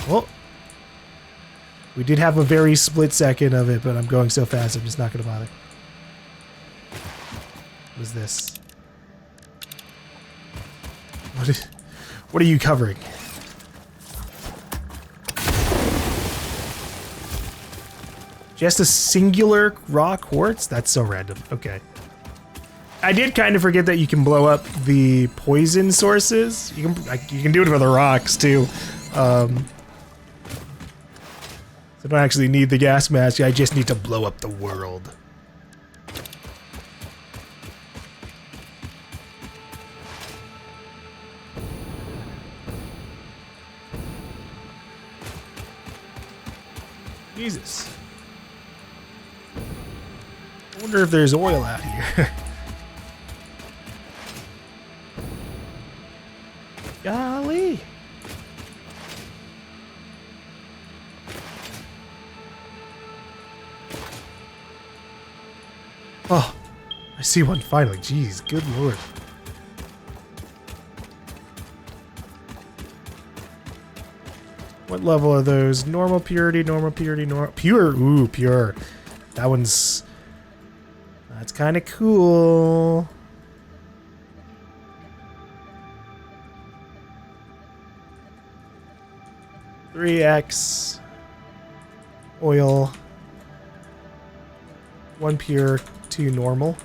Oh. We did have a very split second of it, but I'm going so fast I'm just not gonna bother. What is this? What are you covering? Just a singular raw quartz? That's so random. Okay. I did kind of forget that you can blow up the poison sources. You can do it with the rocks too. So I don't actually need the gas mask. I just need to blow up the world. Jesus. I wonder if there's oil out here. Golly. Oh, I see one finally. Jeez, good lord. What level are those? Normal purity, normal purity, pure. Ooh, pure. That one's... That's kind of cool. $3x. Oil. 1 pure, 2 normal.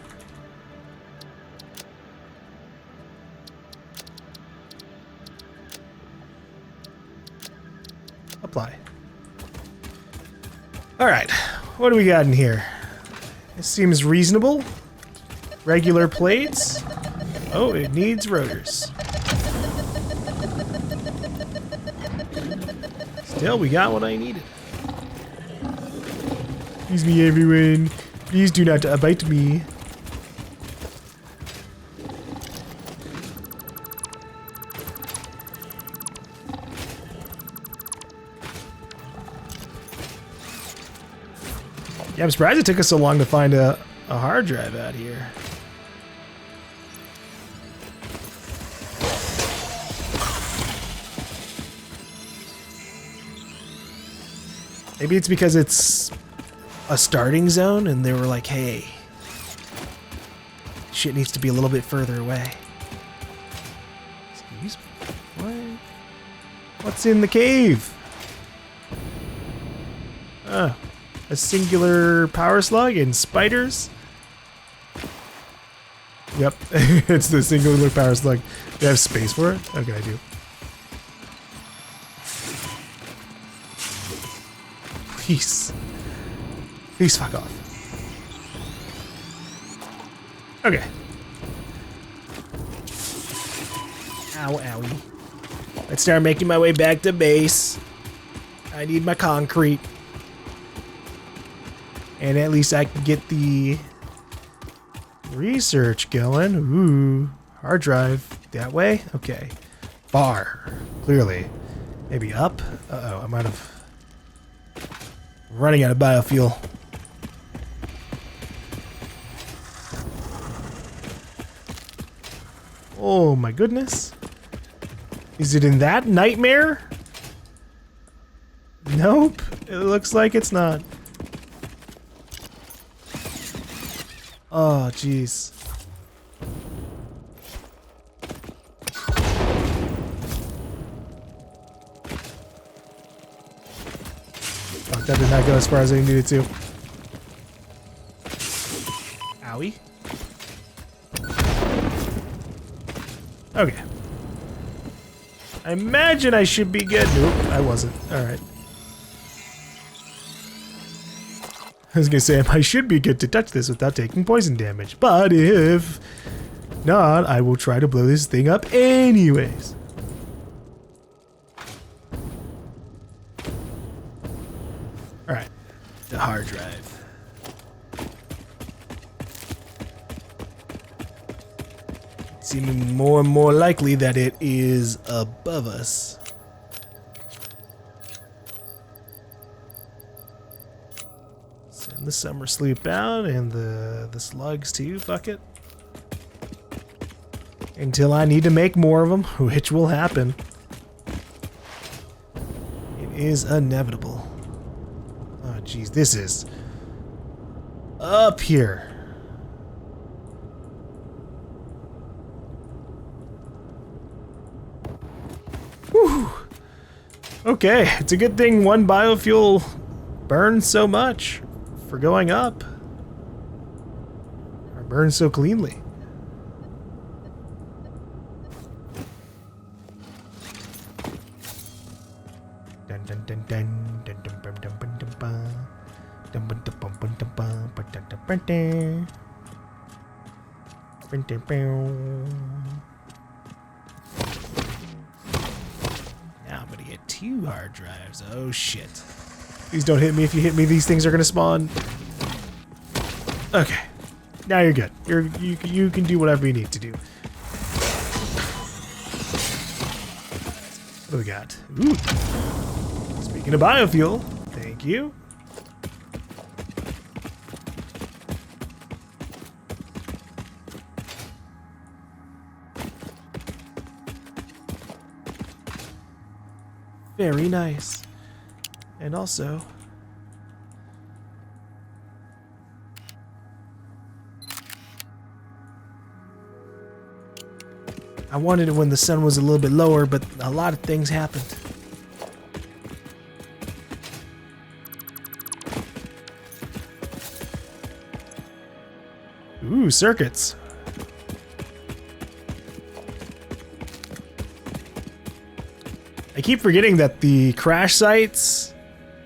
Apply. Alright, what do we got in here? This seems reasonable. Regular plates. Oh, it needs rotors. Still, we got what I needed. Excuse me, everyone. Please do not bite me. Yeah, I'm surprised it took us so long to find a hard drive out here. Maybe it's because it's a starting zone and they were like, hey, shit needs to be a little bit further away. Excuse me? What? What's in the cave? Oh. A singular power slug and spiders? Yep, it's the singular power slug. Do I have space for it? Okay, I do. Please. Please fuck off. Okay. Ow, owie. Let's start making my way back to base. I need my concrete. And at least I can get the research going. Ooh, hard drive. That way? Okay. Bar. Clearly. Maybe up? Uh-oh, I'm out of... running out of biofuel. Oh my goodness. Is it in that nightmare? Nope. It looks like it's not. Oh, jeez. Fuck, that did not go as far as I needed to. Owie. Okay. I imagine I should be good. Nope, I wasn't. Alright. I was gonna say, I should be good to touch this without taking poison damage, but if not, I will try to blow this thing up anyways. Alright, the hard drive. Seeming more and more likely that it is above us. The summer sleep out and the slugs too, fuck it. Until I need to make more of them, which will happen. It is inevitable. Oh jeez, this is up here. Okay, it's a good thing one biofuel burns so much for going up. Or burns so cleanly. Dun dun dun dun dun dun dun dun dun dun dun. Dun dun dun dun dun dun dun dun dun dun dun. Dun dun dun. Now I'm gonna get 2 hard drives. Oh shit. Please don't hit me. If you hit me, these things are gonna spawn. Okay. Now you're good. You can do whatever you need to do. What do we got? Ooh. Speaking of biofuel, thank you. Very nice. And also, I wanted it when the sun was a little bit lower, but a lot of things happened. Ooh, circuits. I keep forgetting that the crash sites,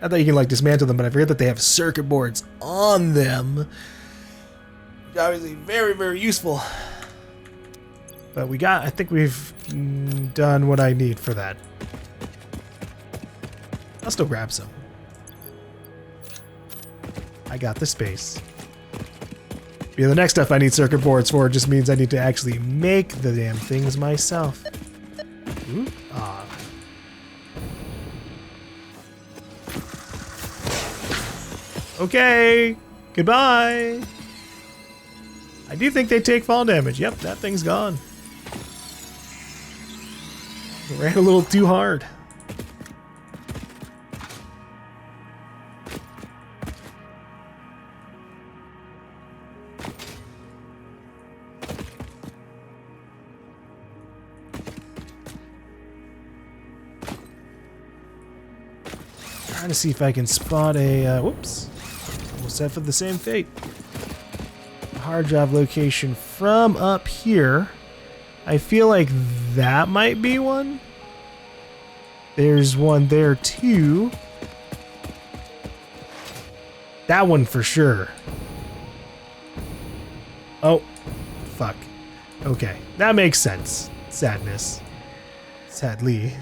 I thought you can like dismantle them, but I forget that they have circuit boards on them. Obviously very, very useful. But I think we've done what I need for that. I'll still grab some. I got the space. Yeah, the next stuff I need circuit boards for just means I need to actually make the damn things myself. Ooh, ah. Okay, goodbye. I do think they take fall damage. Yep, that thing's gone. It ran a little too hard. Trying to see if I can spot a, whoops. Almost set for the same fate. A hard drive location from up here. I feel like that might be one. There's one there too. That one for sure. Oh, fuck. Okay, that makes sense. Sadness. Sadly.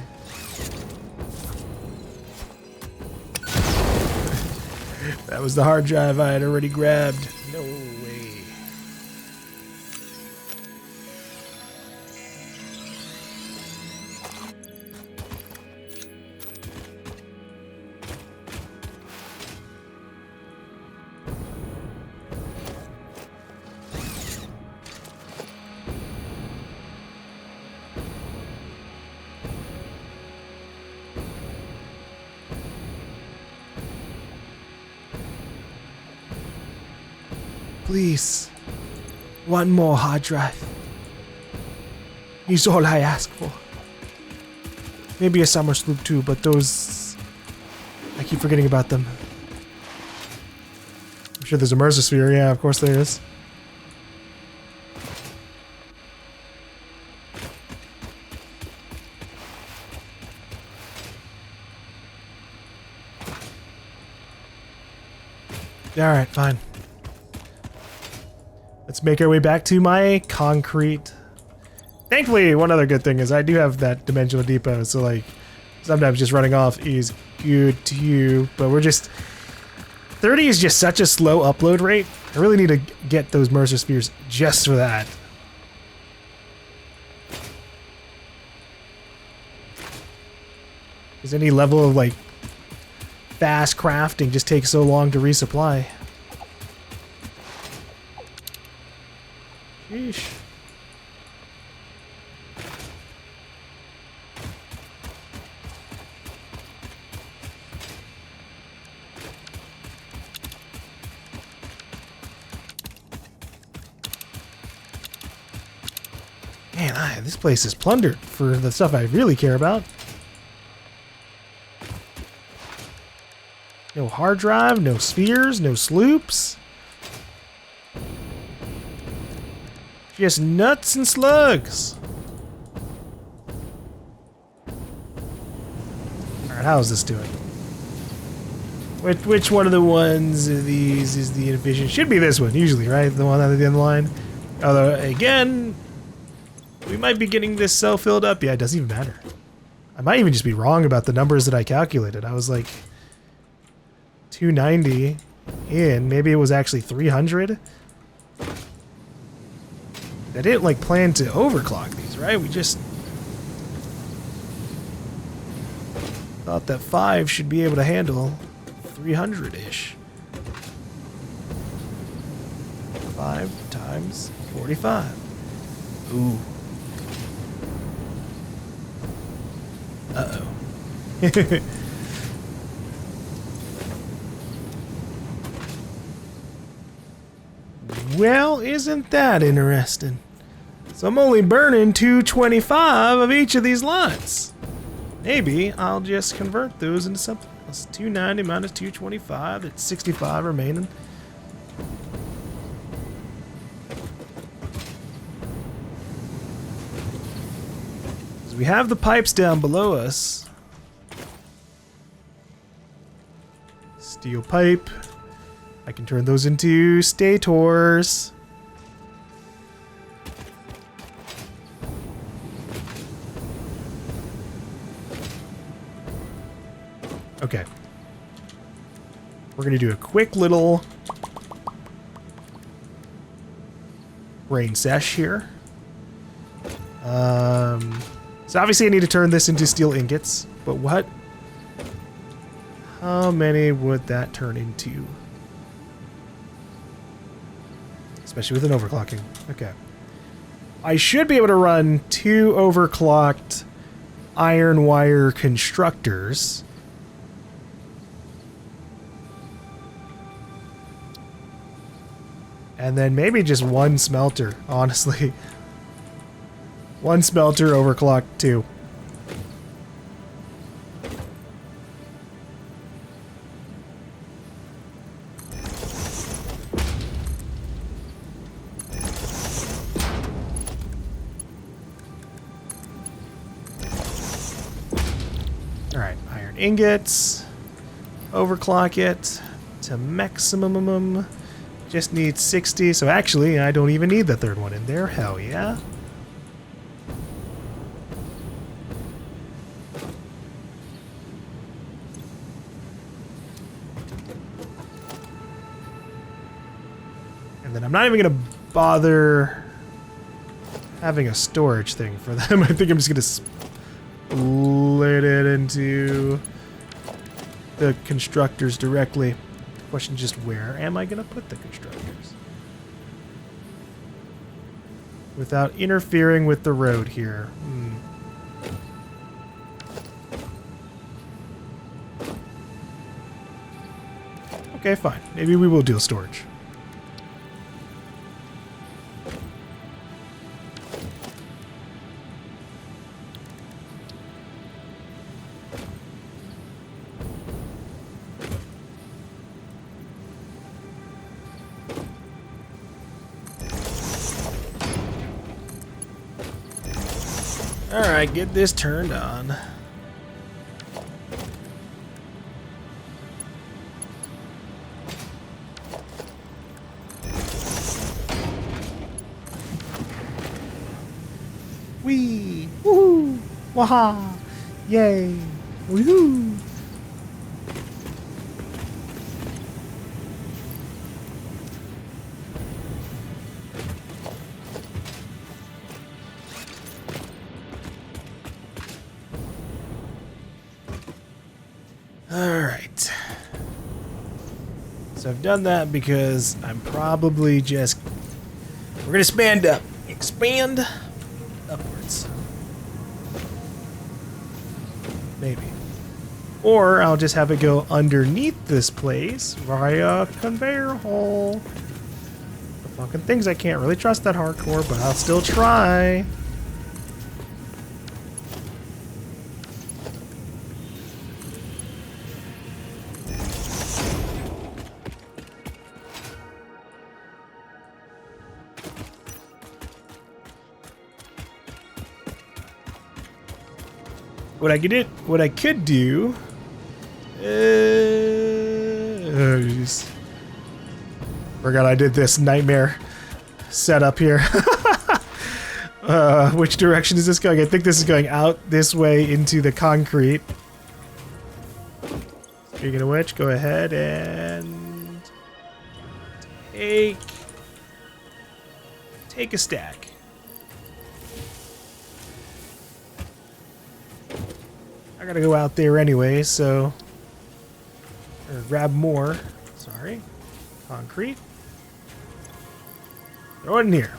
That was the hard drive I had already grabbed. No way. Please, one more hard drive. Is all I ask for. Maybe a summer sloop too, but those... I keep forgetting about them. I'm sure there's a Mercersphere, yeah, of course there is. Alright, fine. Let's make our way back to my concrete. Thankfully, one other good thing is I do have that dimensional depot, so like sometimes just running off is good to you, but we're just 30 is just such a slow upload rate. I really need to get those Mercerspheres just for that. Because any level of like fast crafting just takes so long to resupply. Sheesh. Man, this place is plundered for the stuff I really care about. No hard drive, no spheres, no sloops. Just nuts and slugs. Alright, how is this doing? Which one of the ones of these is the inefficient? Should be this one, usually, right? The one at the end of the line. Although, again, we might be getting this cell filled up. Yeah, it doesn't even matter. I might even just be wrong about the numbers that I calculated. I was like 290 in. Maybe it was actually 300. I didn't like plan to overclock these, right? We just thought that 5 should be able to handle 300-ish. 5 times 45. Ooh. Uh-oh. Well, isn't that interesting? So I'm only burning 225 of each of these lots. Maybe I'll just convert those into something else. 290 minus 225, that's 65 remaining. So we have the pipes down below us. Steel pipe. I can turn those into stators. Okay. We're going to do a quick little rain sesh here. So obviously I need to turn this into steel ingots, but what? How many would that turn into? Especially with an overclocking. Okay. I should be able to run 2 overclocked iron wire constructors. And then maybe just 1 smelter, honestly. 1 smelter overclocked 2. Alright, iron ingots. Overclock it to maximum. Just need 60, so actually I don't even need the 3rd one in there. Hell yeah. And then I'm not even going to bother having a storage thing for them. I think I'm just going to split it into the constructors directly. The question is just where am I going to put the constructors? Without interfering with the road here. Okay, fine. Maybe we will do storage. Alright, get this turned on. Wee! Woohoo! Waha! Yay! Woohoo! Alright. So I've done that because I'm probably just... We're gonna expand up. Expand upwards. Maybe. Or I'll just have it go underneath this place via a conveyor hole. The fucking things I can't really trust that hardcore, but I'll still try. What I could do. Oh, jeez. Forgot I did this nightmare setup here. Which direction is this going? I think this is going out this way into the concrete. Speaking of which, go ahead and take a stack. I gotta go out there anyway, so or grab more. Sorry, concrete. Throw it in here.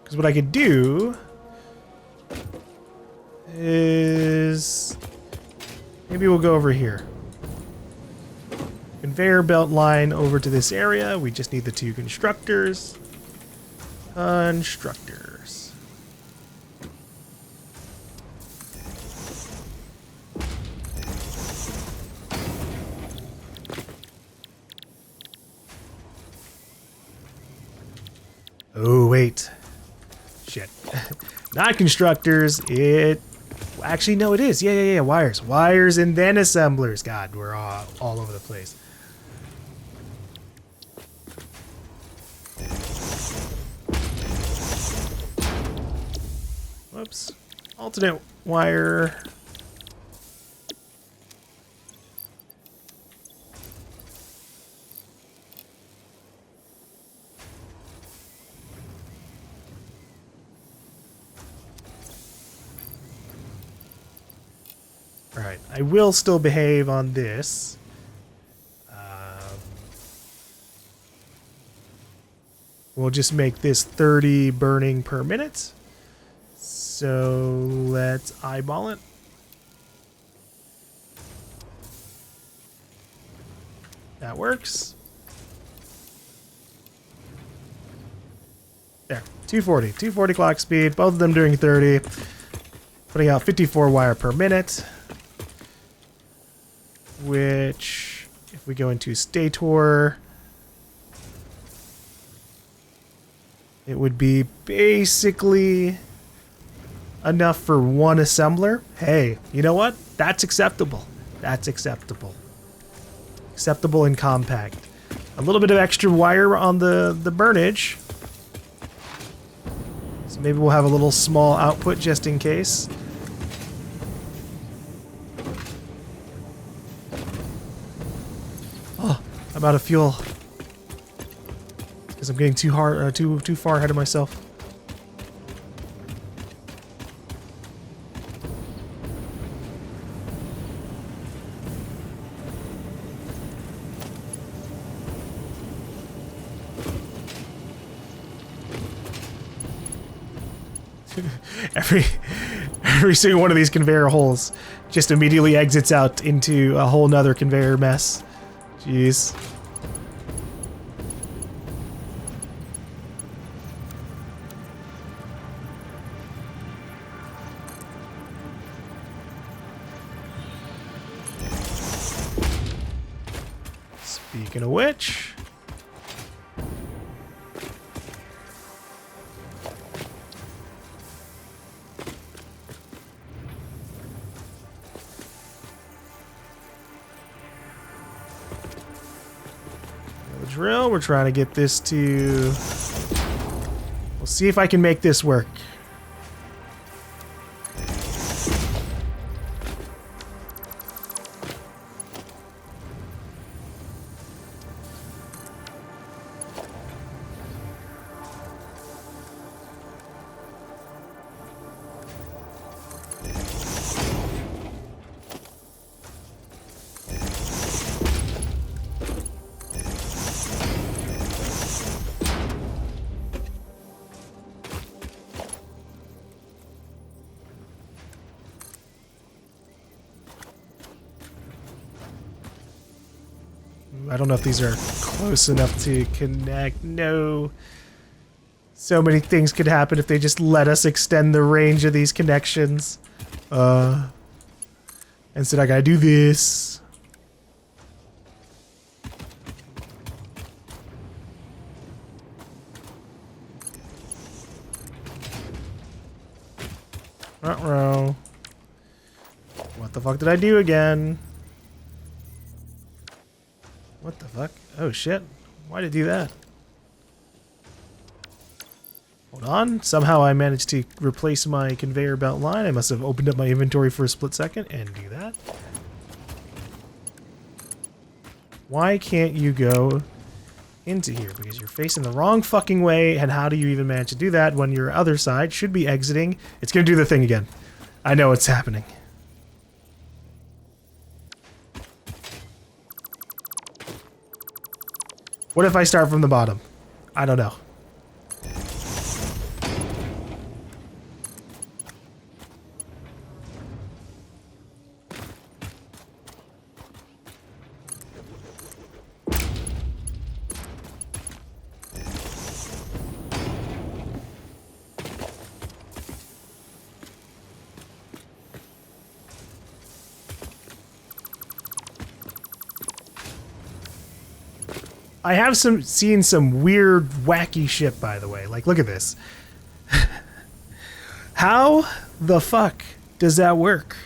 Because what I could do is maybe we'll go over here. Conveyor belt line over to this area. We just need the 2 constructors. Constructors. Oh, wait. Shit. Not constructors. Actually, no, it is. Yeah. Wires. Wires and then assemblers. God, we're all over the place. Whoops. Alternate wire. Alright, I will still behave on this. We'll just make this 30 burning per minute. So let's eyeball it. That works. There, 240 clock speed, both of them doing 30. Putting out 54 wire per minute. Which, if we go into stator, it would be basically enough for 1 assembler. Hey, you know what? That's acceptable. That's acceptable. Acceptable and compact. A little bit of extra wire on the burnage. So maybe we'll have a little small output just in case. Oh, I'm out of fuel. Because I'm getting too far ahead of myself. Every single one of these conveyor holes just immediately exits out into a whole nother conveyor mess. Jeez. Speaking of which, the drill, we're trying to get this to, we'll see if I can make this work. I don't know if these are close enough to connect. No. So many things could happen if they just let us extend the range of these connections. Instead, I gotta do this. Uh-oh. What the fuck did I do again? What the fuck? Oh shit. Why did I do that? Hold on. Somehow I managed to replace my conveyor belt line. I must have opened up my inventory for a split second and do that. Why can't you go into here? Because you're facing the wrong fucking way, and how do you even manage to do that when your other side should be exiting? It's gonna do the thing again. I know it's happening. What if I start from the bottom? I don't know. I have seen some weird, wacky shit, by the way. Like, look at this. How the fuck does that work?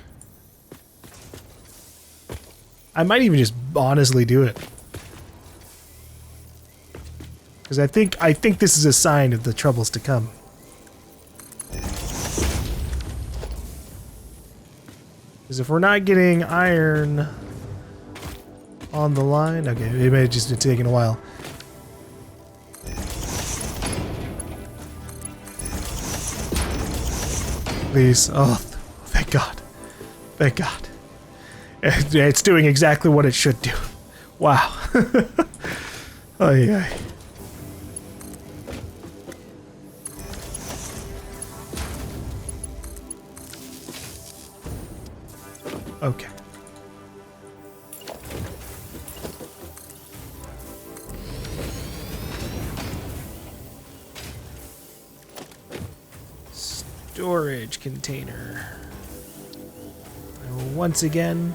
I might even just honestly do it. Because I think this is a sign of the troubles to come. Because if we're not getting iron on the line, okay, it may have just been taking a while. Please, oh, thank God, thank God. It's doing exactly what it should do. Wow. Oh yeah. Okay. Storage container. I will once again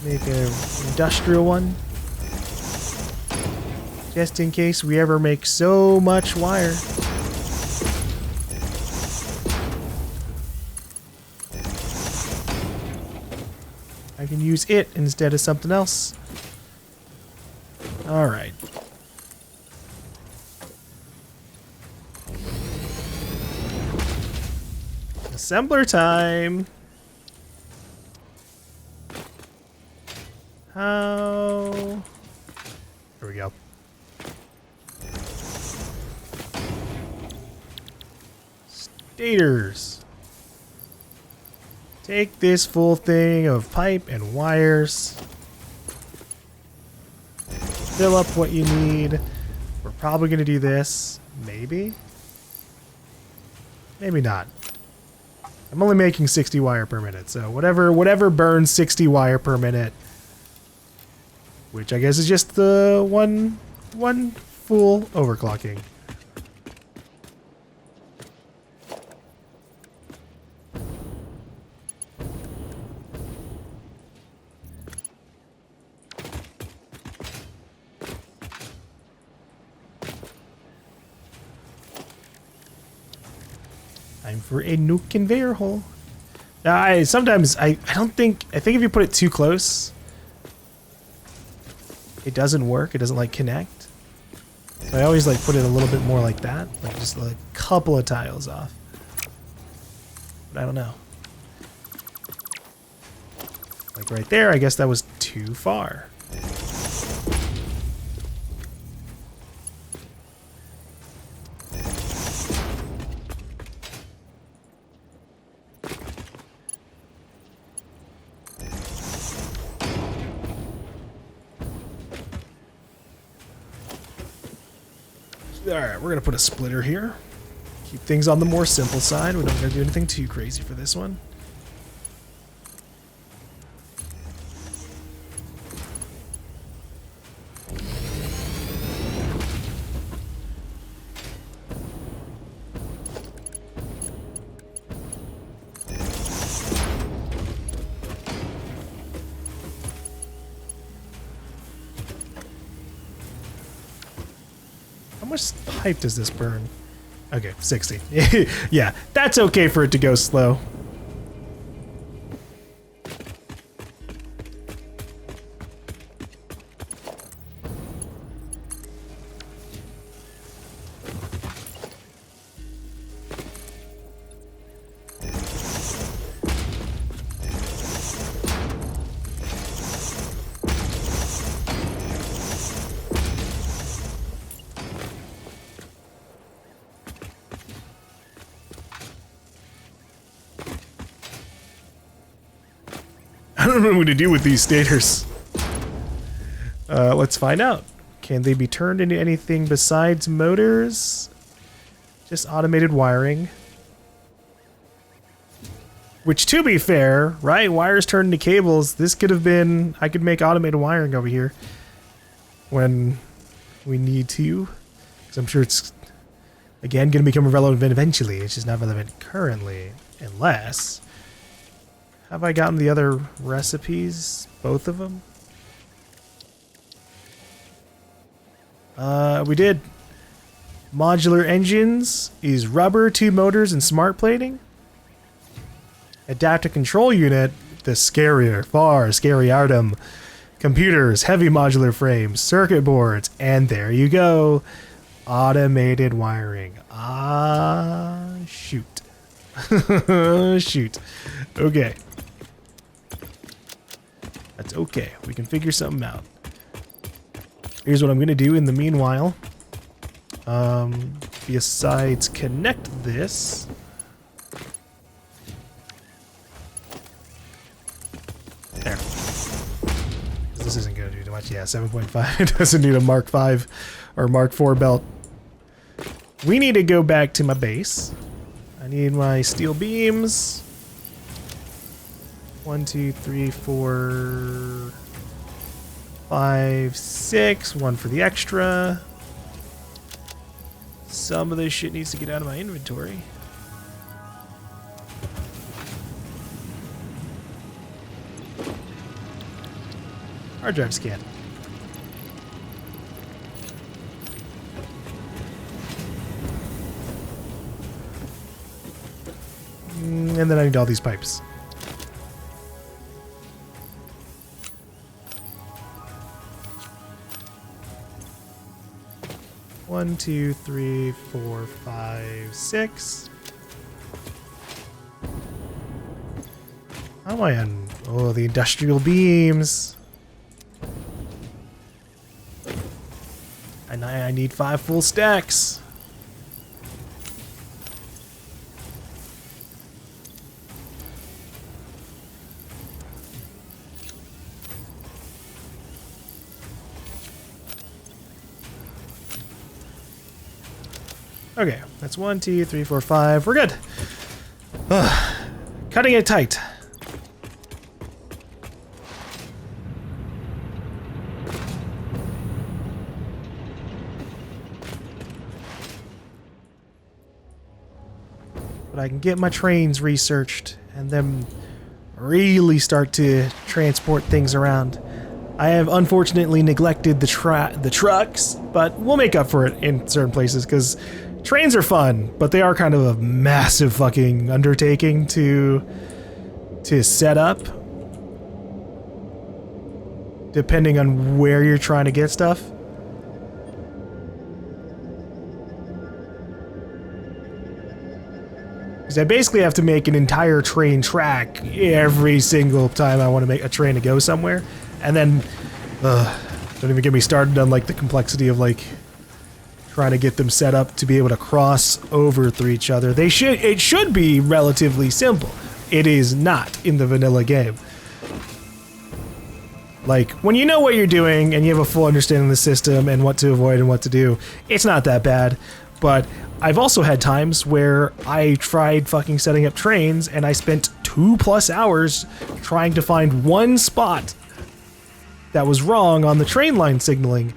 make an industrial one, just in case we ever make so much wire. I can use it instead of something else. All right. Assembler time. How? Here we go. Stators. Take this full thing of pipe and wires. Fill up what you need. We're probably going to do this. Maybe? Maybe not. I'm only making 60 wire per minute, so whatever burns 60 wire per minute, which I guess is just the one full overclocking. Time for a new conveyor hole. Now, I think if you put it too close, it doesn't work. It doesn't like connect. So I always like put it a little bit more like that, like just like a couple of tiles off. But I don't know. Like right there, I guess that was too far. Alright, we're going to put a splitter here. Keep things on the more simple side. We don't got to do anything too crazy for this one. much pipe does this burn? Okay, 60. Yeah, that's okay for it to go slow. I don't know what to do with these stators. Let's find out. Can they be turned into anything besides motors? Just automated wiring. Which, to be fair, right? Wires turned into cables. This could have been... I could make automated wiring over here when we need to. Because I'm sure it's, again, going to become relevant eventually. It's just not relevant currently. Unless... Have I gotten the other recipes? Both of them? We did. Modular engines is rubber, 2 motors, and smart plating. Adaptive control unit, the scarier, far scariardum. Computers, heavy modular frames, circuit boards, and there you go. Automated wiring. Ah, shoot. Shoot. Okay. That's okay. We can figure something out. Here's what I'm going to do in the meanwhile. Besides connect this. There. This isn't going to do too much. Yeah, 7.5 doesn't need a Mark 5 or Mark 4 belt. We need to go back to my base. I need my steel beams. 1, 2, 3, 4, 5, 6. 1 for the extra. Some of this shit needs to get out of my inventory. Hard drive scan. And then I need all these pipes. One, 2, 3, 4, 5, 6. How am I on? Oh, the industrial beams. And I need 5 full stacks. Okay, that's 1, 2, 3, 4, 5. We're good. Cutting it tight. But I can get my trains researched and then really start to transport things around. I have unfortunately neglected the trucks, but we'll make up for it in certain places because trains are fun, but they are kind of a massive fucking undertaking to set up, depending on where you're trying to get stuff. Because I basically have to make an entire train track every single time I want to make a train to go somewhere, and then don't even get me started on like the complexity of like trying to get them set up to be able to cross over through each other. It should be relatively simple. It is not in the vanilla game. Like, when you know what you're doing and you have a full understanding of the system and what to avoid and what to do, it's not that bad. But I've also had times where I tried fucking setting up trains and I spent 2+ hours trying to find one spot that was wrong on the train line signaling.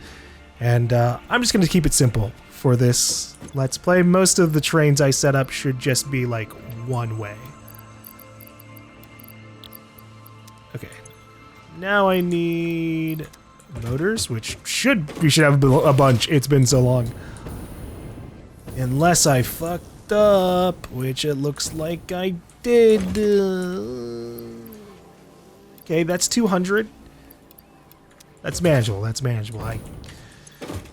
And I'm just going to keep it simple for this Let's Play. Most of the trains I set up should just be like one way. Okay. Now I need motors, which we should have a bunch. It's been so long. Unless I fucked up, which it looks like I did. Okay, that's 200. That's manageable, that's manageable. I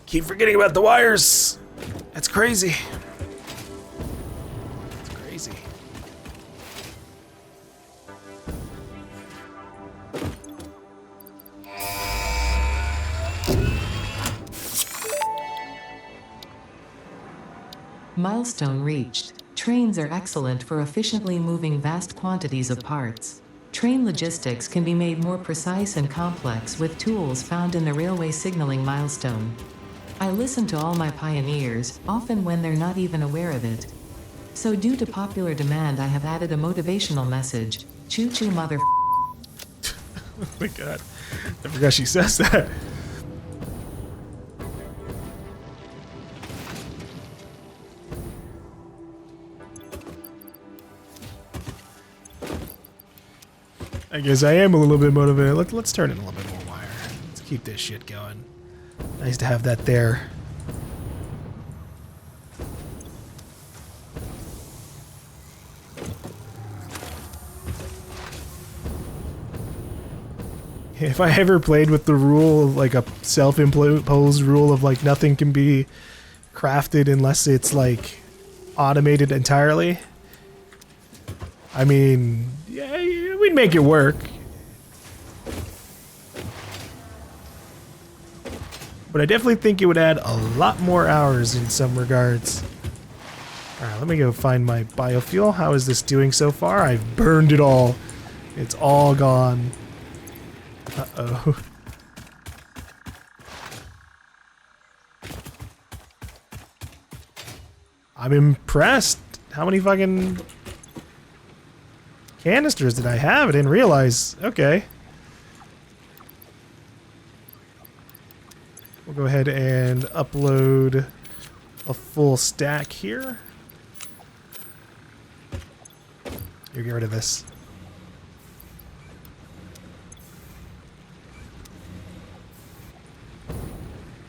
keep forgetting about the wires. That's crazy. That's crazy. Milestone reached. Trains are excellent for efficiently moving vast quantities of parts. Train logistics can be made more precise and complex with tools found in the railway signaling milestone. I listen to all my pioneers, often when they're not even aware of it. So due to popular demand, I have added a motivational message. Choo choo mother. Oh my god. I forgot she says that. I guess I am a little bit motivated. Let's turn in a little bit more wire. Let's keep this shit going. Nice to have that there. If I ever played with the rule, like a self-imposed rule of like nothing can be crafted unless it's like automated entirely, I mean, yeah, we'd make it work. But I definitely think it would add a lot more hours in some regards. Alright, let me go find my biofuel. How is this doing so far? I've burned it all. It's all gone. Uh-oh. I'm impressed. How many fucking canisters did I have? I didn't realize. Okay. We'll go ahead and upload a full stack here. You get rid of this.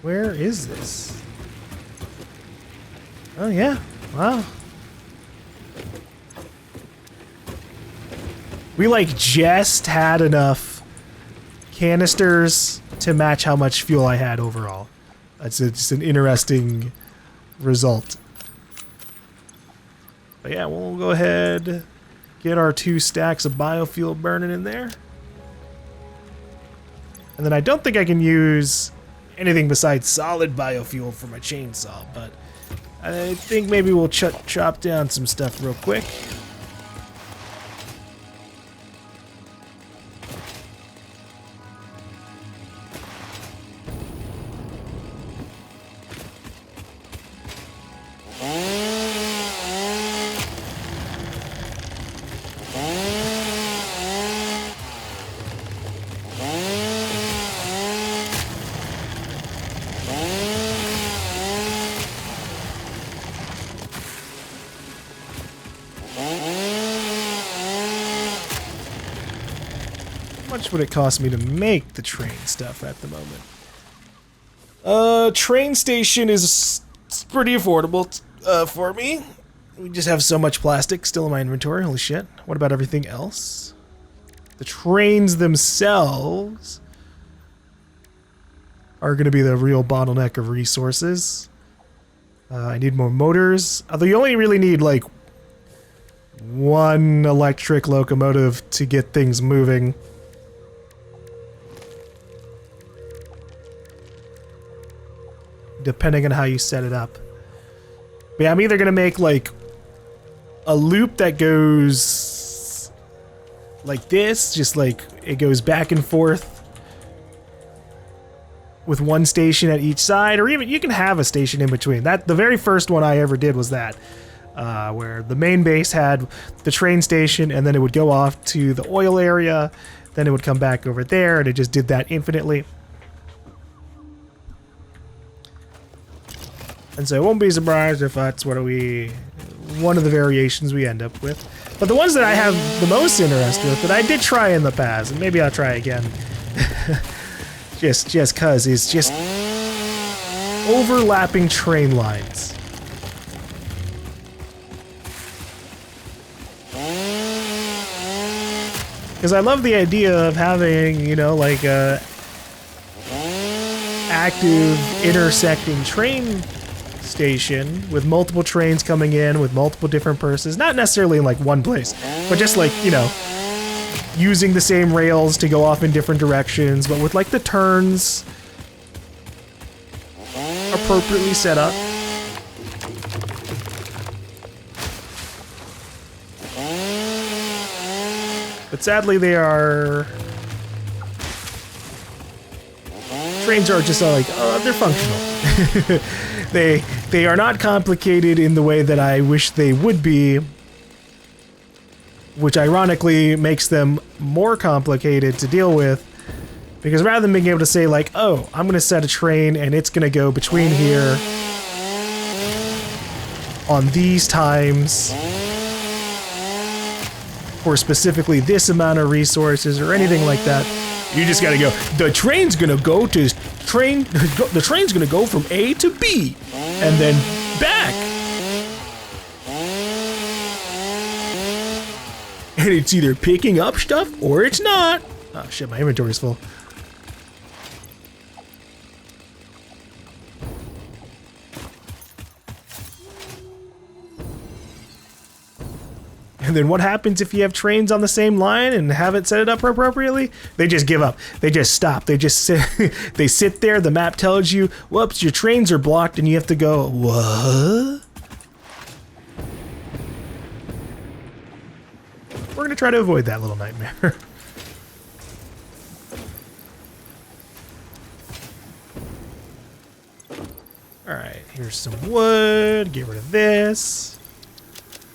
Where is this? Oh yeah, wow. We like just had enough canisters to match how much fuel I had overall. That's just an interesting result. But yeah, we'll go ahead, get our 2 stacks of biofuel burning in there. And then I don't think I can use anything besides solid biofuel for my chainsaw, but I think maybe we'll chop down some stuff real quick. How much would it cost me to make the train stuff at the moment? Train station is pretty affordable for me. We just have so much plastic still in my inventory. Holy shit. What about everything else? The trains themselves are going to be the real bottleneck of resources. I need more motors. Although you only really need like 1 electric locomotive to get things moving. Depending on how you set it up. But yeah, I'm either going to make like a loop that goes like this, just like it goes back and forth with 1 station at each side, or even you can have a station in between. That the very first one I ever did was that, where the main base had the train station, and then it would go off to the oil area, then it would come back over there, and it just did that infinitely. And so I won't be surprised if that's one of the variations we end up with. But the ones that I have the most interest with, that I did try in the past, and maybe I'll try again, just cause, is just overlapping train lines. Because I love the idea of having, you know, like a active intersecting train station with multiple trains coming in with multiple different purses. Not necessarily in like one place, but just like, you know, using the same rails to go off in different directions, but with like the turns appropriately set up. But sadly they are... Trains are just like, they're functional. They are not complicated in the way that I wish they would be, which ironically makes them more complicated to deal with, because rather than being able to say like, oh, I'm gonna set a train and it's gonna go between here on these times for specifically this amount of resources or anything like that, you just gotta go, the train's gonna go to the train's gonna go from A to B and then back. And it's either picking up stuff or it's not. Oh shit, my inventory's full. And then what happens if you have trains on the same line and haven't set it up appropriately? They just give up. They just stop. They just sit. They sit there. The map tells you, whoops, your trains are blocked, and you have to go, what? We're going to try to avoid that little nightmare. Alright, here's some wood. Get rid of this.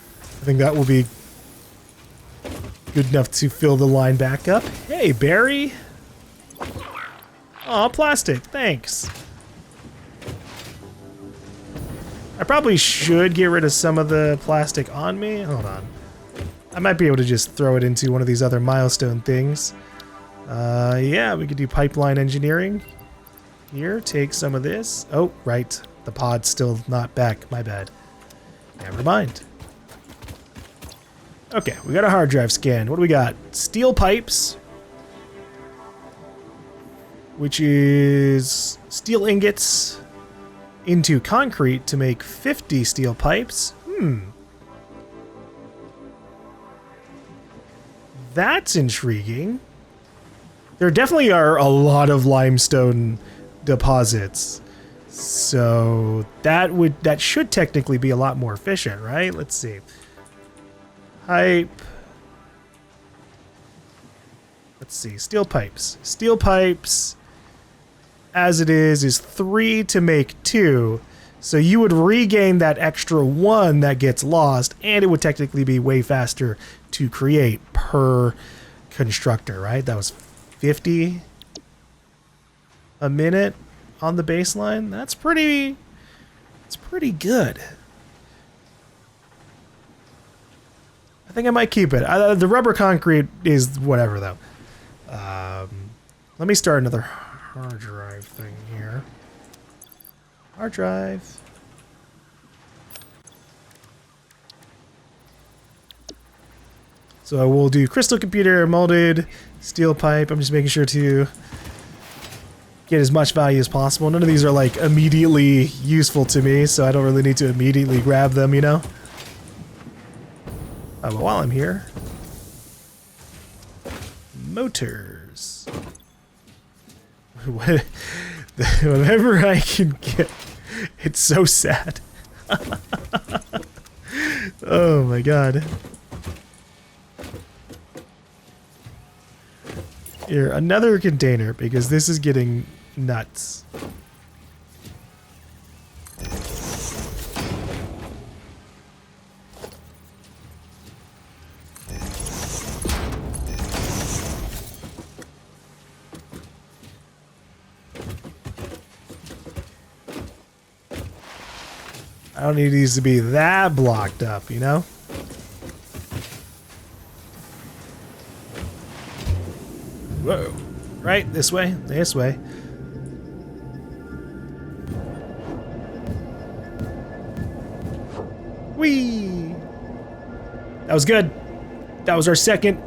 I think that will be good enough to fill the line back up. Hey, Barry. Aw, plastic. Thanks. I probably should get rid of some of the plastic on me. Hold on. I might be able to just throw it into one of these other milestone things. Yeah, we could do pipeline engineering. Here, take some of this. Oh, right. The pod's still not back. My bad. Never mind. Okay, we got a hard drive scan. What do we got? Steel pipes, which is steel ingots into concrete to make 50 steel pipes. That's intriguing. There definitely are a lot of limestone deposits. So that should technically be a lot more efficient, right? Let's see. Pipe. Let's see. Steel pipes. Steel pipes, as it is 3 to make 2. So you would regain that extra 1 that gets lost, and it would technically be way faster to create per constructor, right? That was 50 a minute on the baseline. That's pretty good. I think I might keep it. The rubber concrete is whatever, though. Let me start another hard drive thing here. Hard drive. So I will do crystal computer, molded, steel pipe. I'm just making sure to get as much value as possible. None of these are like immediately useful to me, so I don't really need to immediately grab them, you know? But while I'm here, motors. Whatever I can get. It's so sad. Oh my god. Here, another container, because this is getting nuts. I don't need these to be that blocked up, you know? Whoa. Right, this way, this way. Whee! That was good. That was our second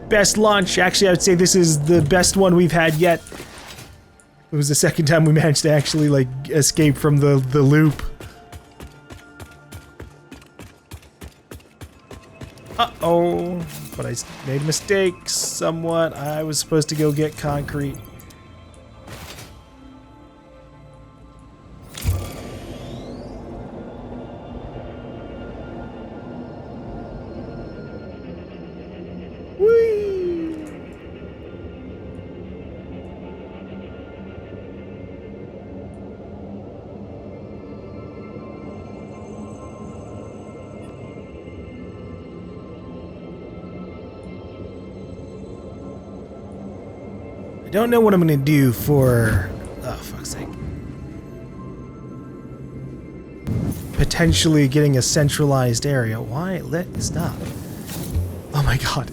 best launch. Actually, I would say this is the best one we've had yet. It was the second time we managed to actually, like, escape from the loop. Uh-oh. But I made a mistake somewhat. I was supposed to go get concrete. Don't know what I'm gonna do for, oh fuck's sake, potentially getting a centralized area. Why? Stop. Oh my god.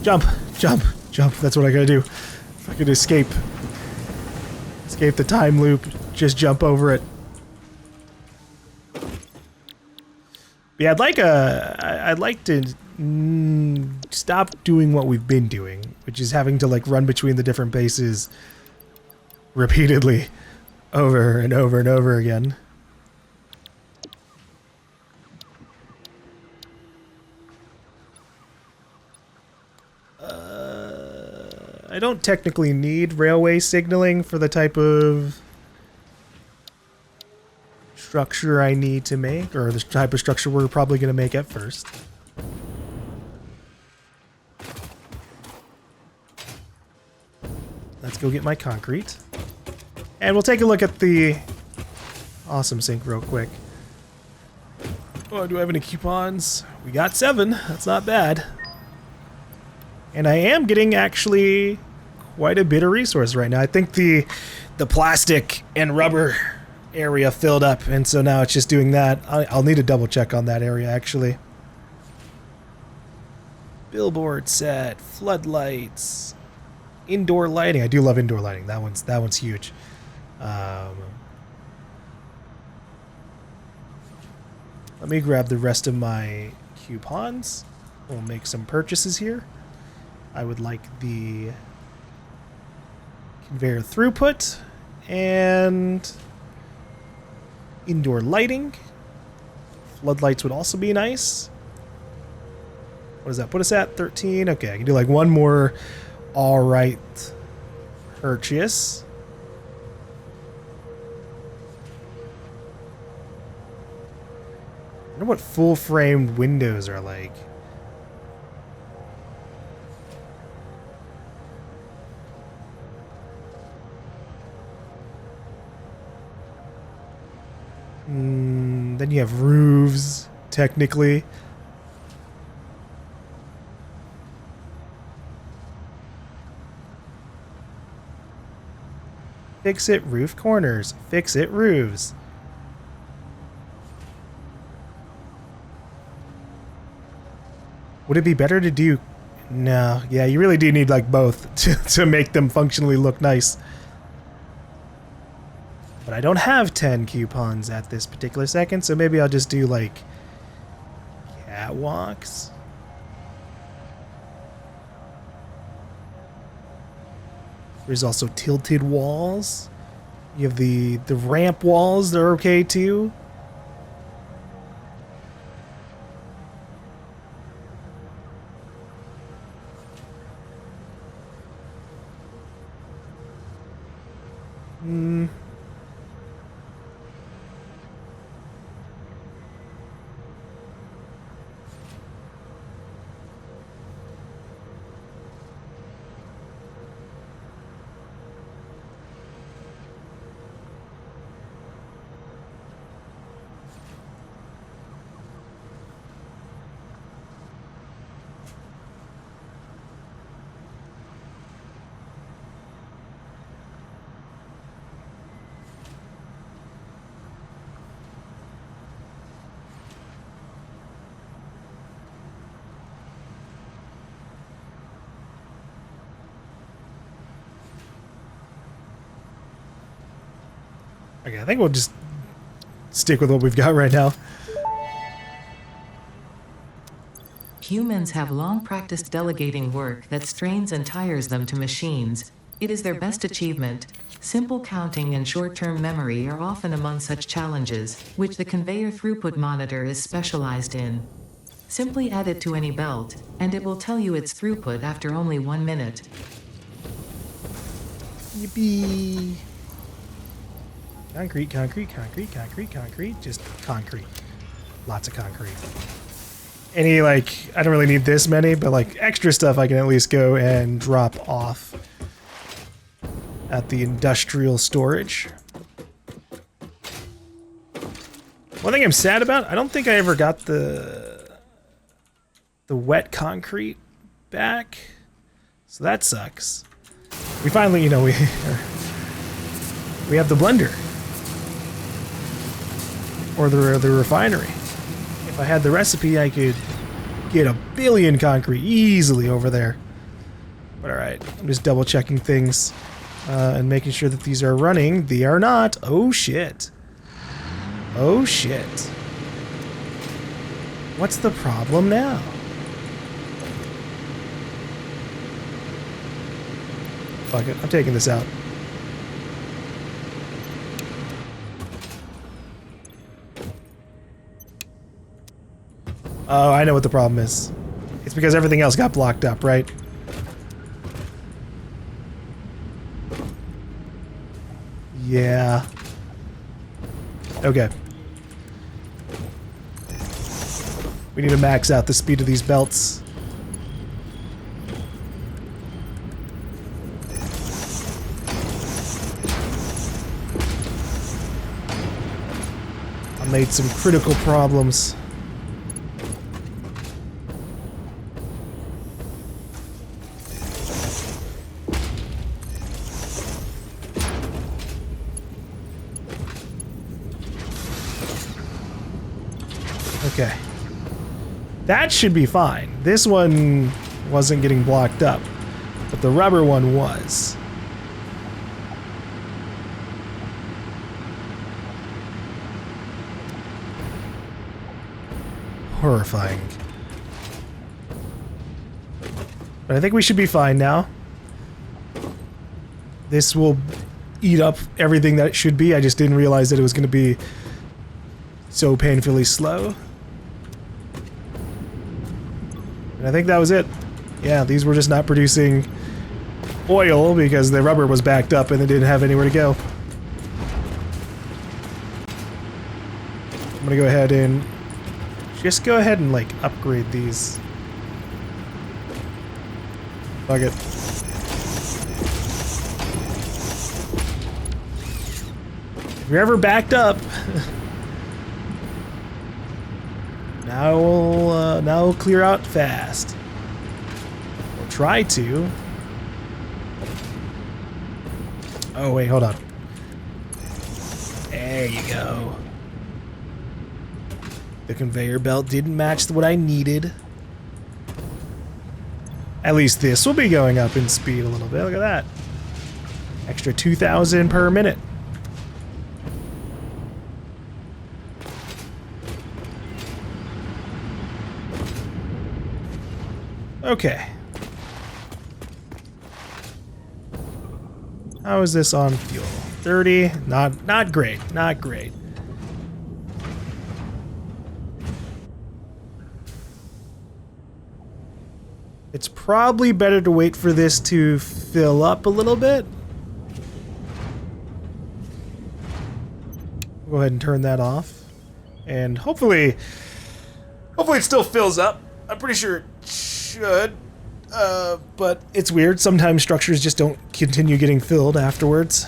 Jump, jump, jump. That's what I gotta do. If I could escape the time loop, just jump over it. Yeah, I'd like to stop doing what we've been doing, which is having to like run between the different bases repeatedly over and over and over again. I don't technically need railway signaling for the type of structure I need to make, or the type of structure we're probably going to make at first. Let's go get my concrete. And we'll take a look at the awesome sink real quick. Oh, do I have any coupons? We got 7. That's not bad. And I am getting actually quite a bit of resource right now. I think the plastic and rubber area filled up, and so now it's just doing that. I'll need to double check on that area actually. Billboard set, floodlights, indoor lighting. I do love indoor lighting. That one's huge. Let me grab the rest of my coupons. We'll make some purchases here. I would like the conveyor throughput and indoor lighting. Floodlights would also be nice. What does that put us at? 13. Okay, I can do like one more alright purchase. I wonder what full framed windows are like. Then you have roofs, technically. Fix it roof corners. Fix it roofs. Would it be better to do... No. Yeah, you really do need like both to make them functionally look nice. But I don't have 10 coupons at this particular second, so maybe I'll just do like catwalks. There's also tilted walls. You have the ramp walls, they're okay too. Okay, I think we'll just stick with what we've got right now. Humans have long practiced delegating work that strains and tires them to machines. It is their best achievement. Simple counting and short-term memory are often among such challenges, which the conveyor throughput monitor is specialized in. Simply add it to any belt, and it will tell you its throughput after only 1 minute. Yippee! Concrete, concrete, concrete, concrete, concrete. Just concrete. Lots of concrete. Any, like, I don't really need this many, but like extra stuff I can at least go and drop off at the industrial storage. One thing I'm sad about, I don't think I ever got the wet concrete back. So that sucks. We finally, you know, we have the blender. Or the refinery. If I had the recipe, I could get 1 billion concrete easily over there. But alright, I'm just double checking things and making sure that these are running. They are not. Oh shit. Oh shit. What's the problem now? Fuck it, I'm taking this out. Oh, I know what the problem is. It's because everything else got blocked up, right? Yeah. Okay. We need to max out the speed of these belts. I made some critical problems. Okay. That should be fine. This one wasn't getting blocked up, but the rubber one was. Horrifying. But I think we should be fine now. This will eat up everything that it should be. I just didn't realize that it was going to be so painfully slow. And I think that was it. Yeah, these were just not producing oil because the rubber was backed up and they didn't have anywhere to go. I'm gonna go ahead and just go ahead and like upgrade these. Fuck it. If you're ever backed up, now we'll clear out fast. We'll try to. Oh wait, hold on. There you go. The conveyor belt didn't match what I needed. At least this will be going up in speed a little bit. Look at that. Extra 2,000 per minute. Okay. How is this on fuel? 30. Not great. Not great. It's probably better to wait for this to fill up a little bit. Go ahead and turn that off. And hopefully it still fills up. I'm pretty sure it should. But it's weird. Sometimes structures just don't continue getting filled afterwards.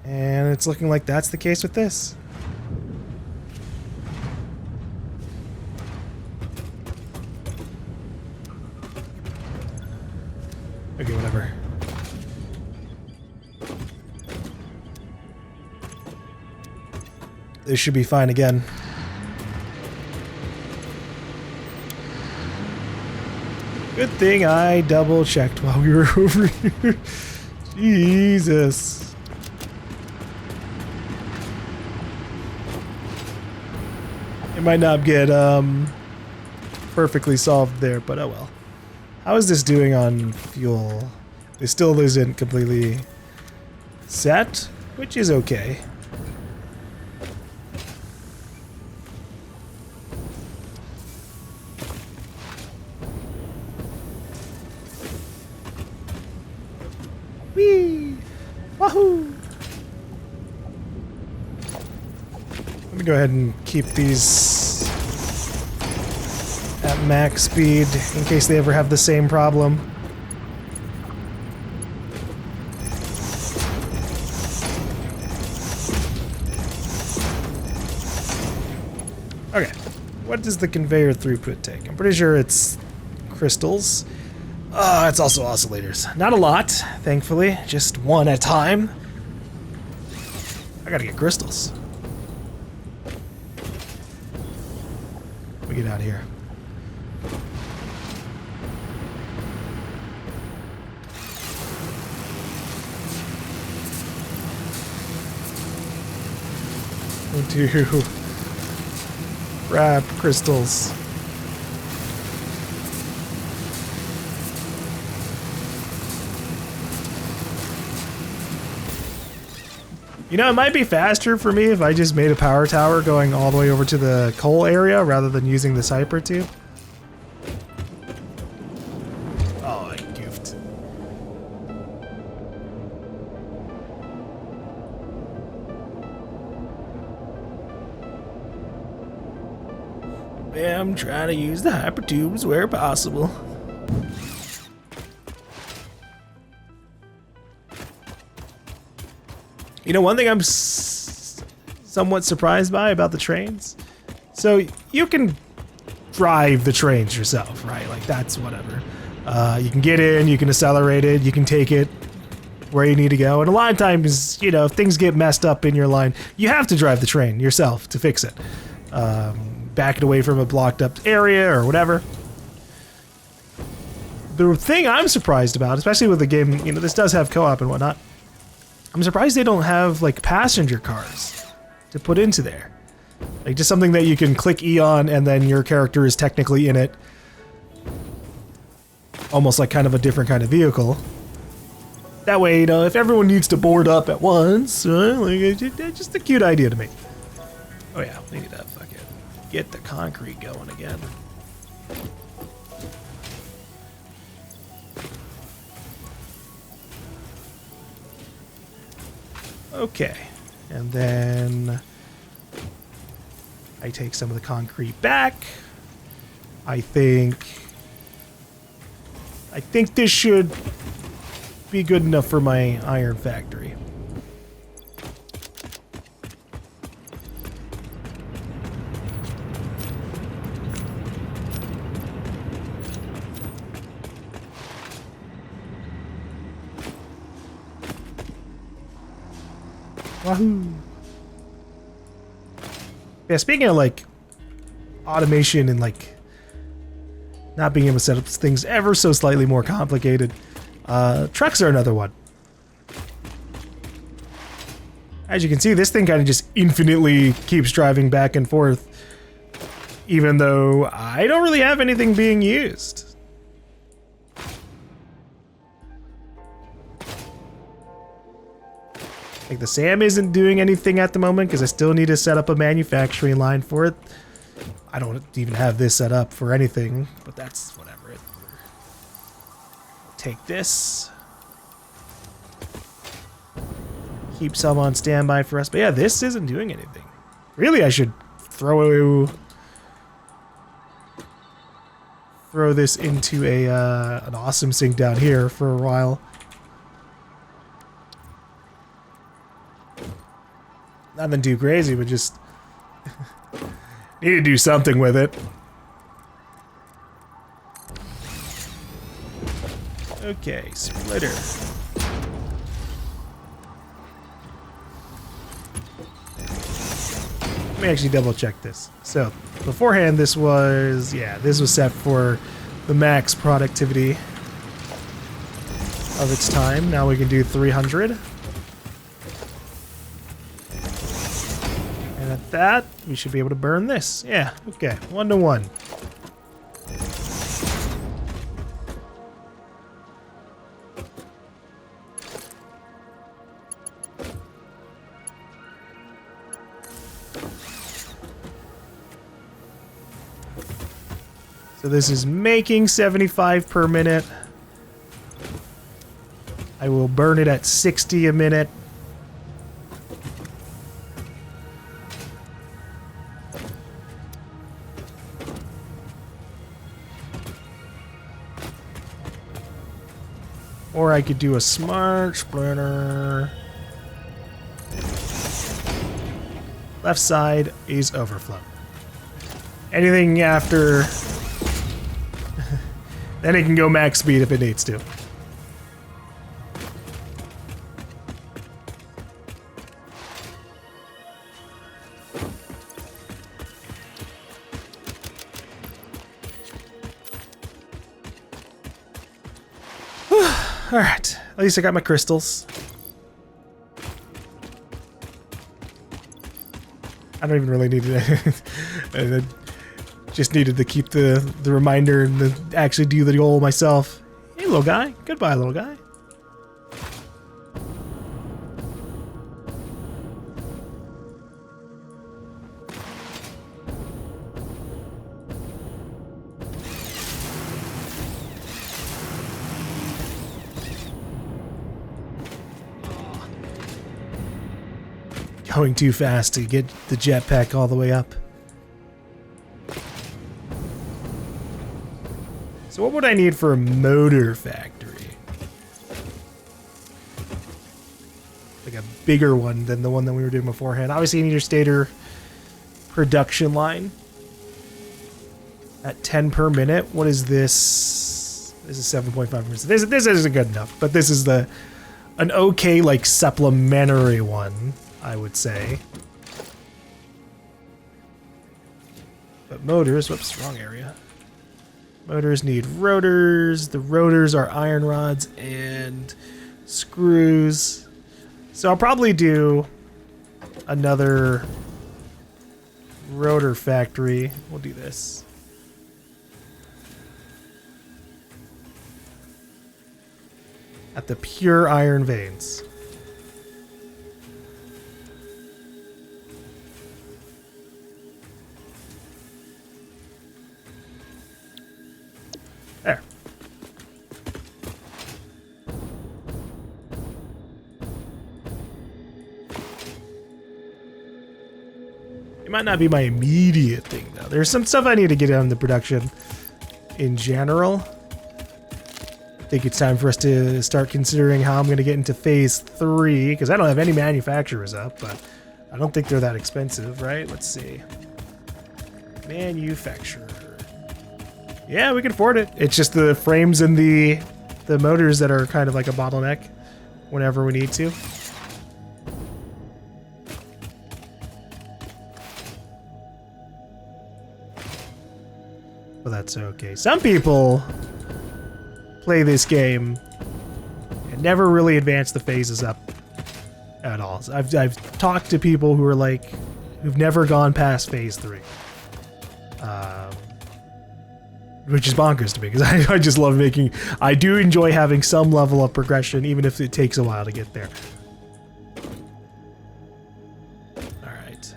And it's looking like that's the case with this. Okay, whatever. This should be fine again. Good thing I double checked while we were over here. Jesus. It might not get perfectly solved there, but oh well. How is this doing on fuel? It still isn't completely set, which is okay. Whee! Wahoo! Let me go ahead and keep these at max speed in case they ever have the same problem. Okay, what does the conveyor throughput take? I'm pretty sure it's crystals. It's also oscillators. Not a lot, thankfully, just one at a time. I gotta get crystals. Let me get out of here. To grab crystals. You know, it might be faster for me if I just made a power tower going all the way over to the coal area rather than using this hyper tube. Oh, I goofed. I'm trying to use the hyper tubes where possible. You know, one thing I'm somewhat surprised by about the trains. So you can drive the trains yourself, right? Like that's whatever. You can get in, you can accelerate it, you can take it where you need to go. And a lot of times, you know, if things get messed up in your line, you have to drive the train yourself to fix it. Back it away from a blocked up area or whatever. The thing I'm surprised about, especially with the game, you know, this does have co-op and whatnot. I'm surprised they don't have like passenger cars to put into there. Like just something that you can click E on and then your character is technically in it. Almost like kind of a different kind of vehicle. That way, you know, if everyone needs to board up at once, like, it's just a cute idea to me. Oh yeah, we need to fucking get the concrete going again. Okay, and then I take some of the concrete back. I think this should be good enough for my iron factory. Wahoo! Yeah, speaking of like automation and like not being able to set up things ever so slightly more complicated, trucks are another one. As you can see, this thing kind of just infinitely keeps driving back and forth, even though I don't really have anything being used. Like the SAM isn't doing anything at the moment because I still need to set up a manufacturing line for it. I don't even have this set up for anything, but that's whatever. Take this. Keep some on standby for us. But yeah, this isn't doing anything. Really, I should throw this into an awesome sink down here for a while. Nothing too crazy, but just need to do something with it. Okay, splitter. Let me actually double check this. So beforehand, this was set for the max productivity of its time. Now we can do 300. And And at that, we should be able to burn this. Yeah, okay. 1 to 1. So this is making 75 per minute. I will burn it at 60 a minute. Or I could do a smart splinter. Left side is overflow. Anything after... then it can go max speed if it needs to. Alright, at least I got my crystals. I don't even really need it. I just needed to keep the reminder and to actually do the goal myself. Hey, little guy. Goodbye, little guy. Going too fast to get the jetpack all the way up. So what would I need for a motor factory? Like a bigger one than the one that we were doing beforehand. Obviously you need your stator production line. At 10 per minute. What is this? This is 7.5 minutes. This isn't good enough, but this is an okay like supplementary one, I would say. But motors, whoops, wrong area. Motors need rotors. The rotors are iron rods and screws. So I'll probably do another rotor factory. We'll do this. At the pure iron veins. There. It might not be my immediate thing, though. There's some stuff I need to get on the production in general. I think it's time for us to start considering how I'm going to get into phase 3, because I don't have any manufacturers up, but I don't think they're that expensive, right? Let's see. Manufacturer. Yeah, we can afford it. It's just the frames and the motors that are kind of like a bottleneck whenever we need to. Well, that's okay. Some people play this game and never really advance the phases up at all. So I've talked to people who are like, who've never gone past phase 3. Which is bonkers to me, because I just love making... I do enjoy having some level of progression, even if it takes a while to get there. Alright.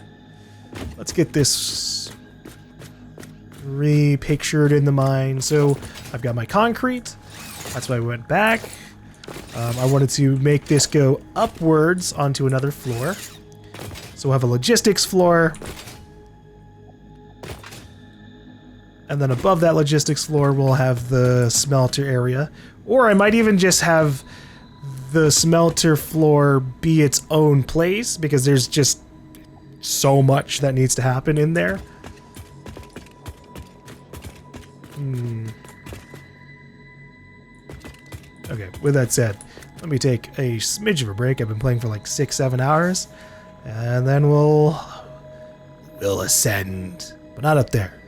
Let's get this repictured in the mind. So, I've got my concrete. That's why I went back. I wanted to make this go upwards onto another floor. So we'll have a logistics floor. And then above that logistics floor, we'll have the smelter area. Or I might even just have the smelter floor be its own place, because there's just so much that needs to happen in there. Okay, with that said, let me take a smidge of a break. I've been playing for like 6-7 hours. And then we'll ascend. But not up there.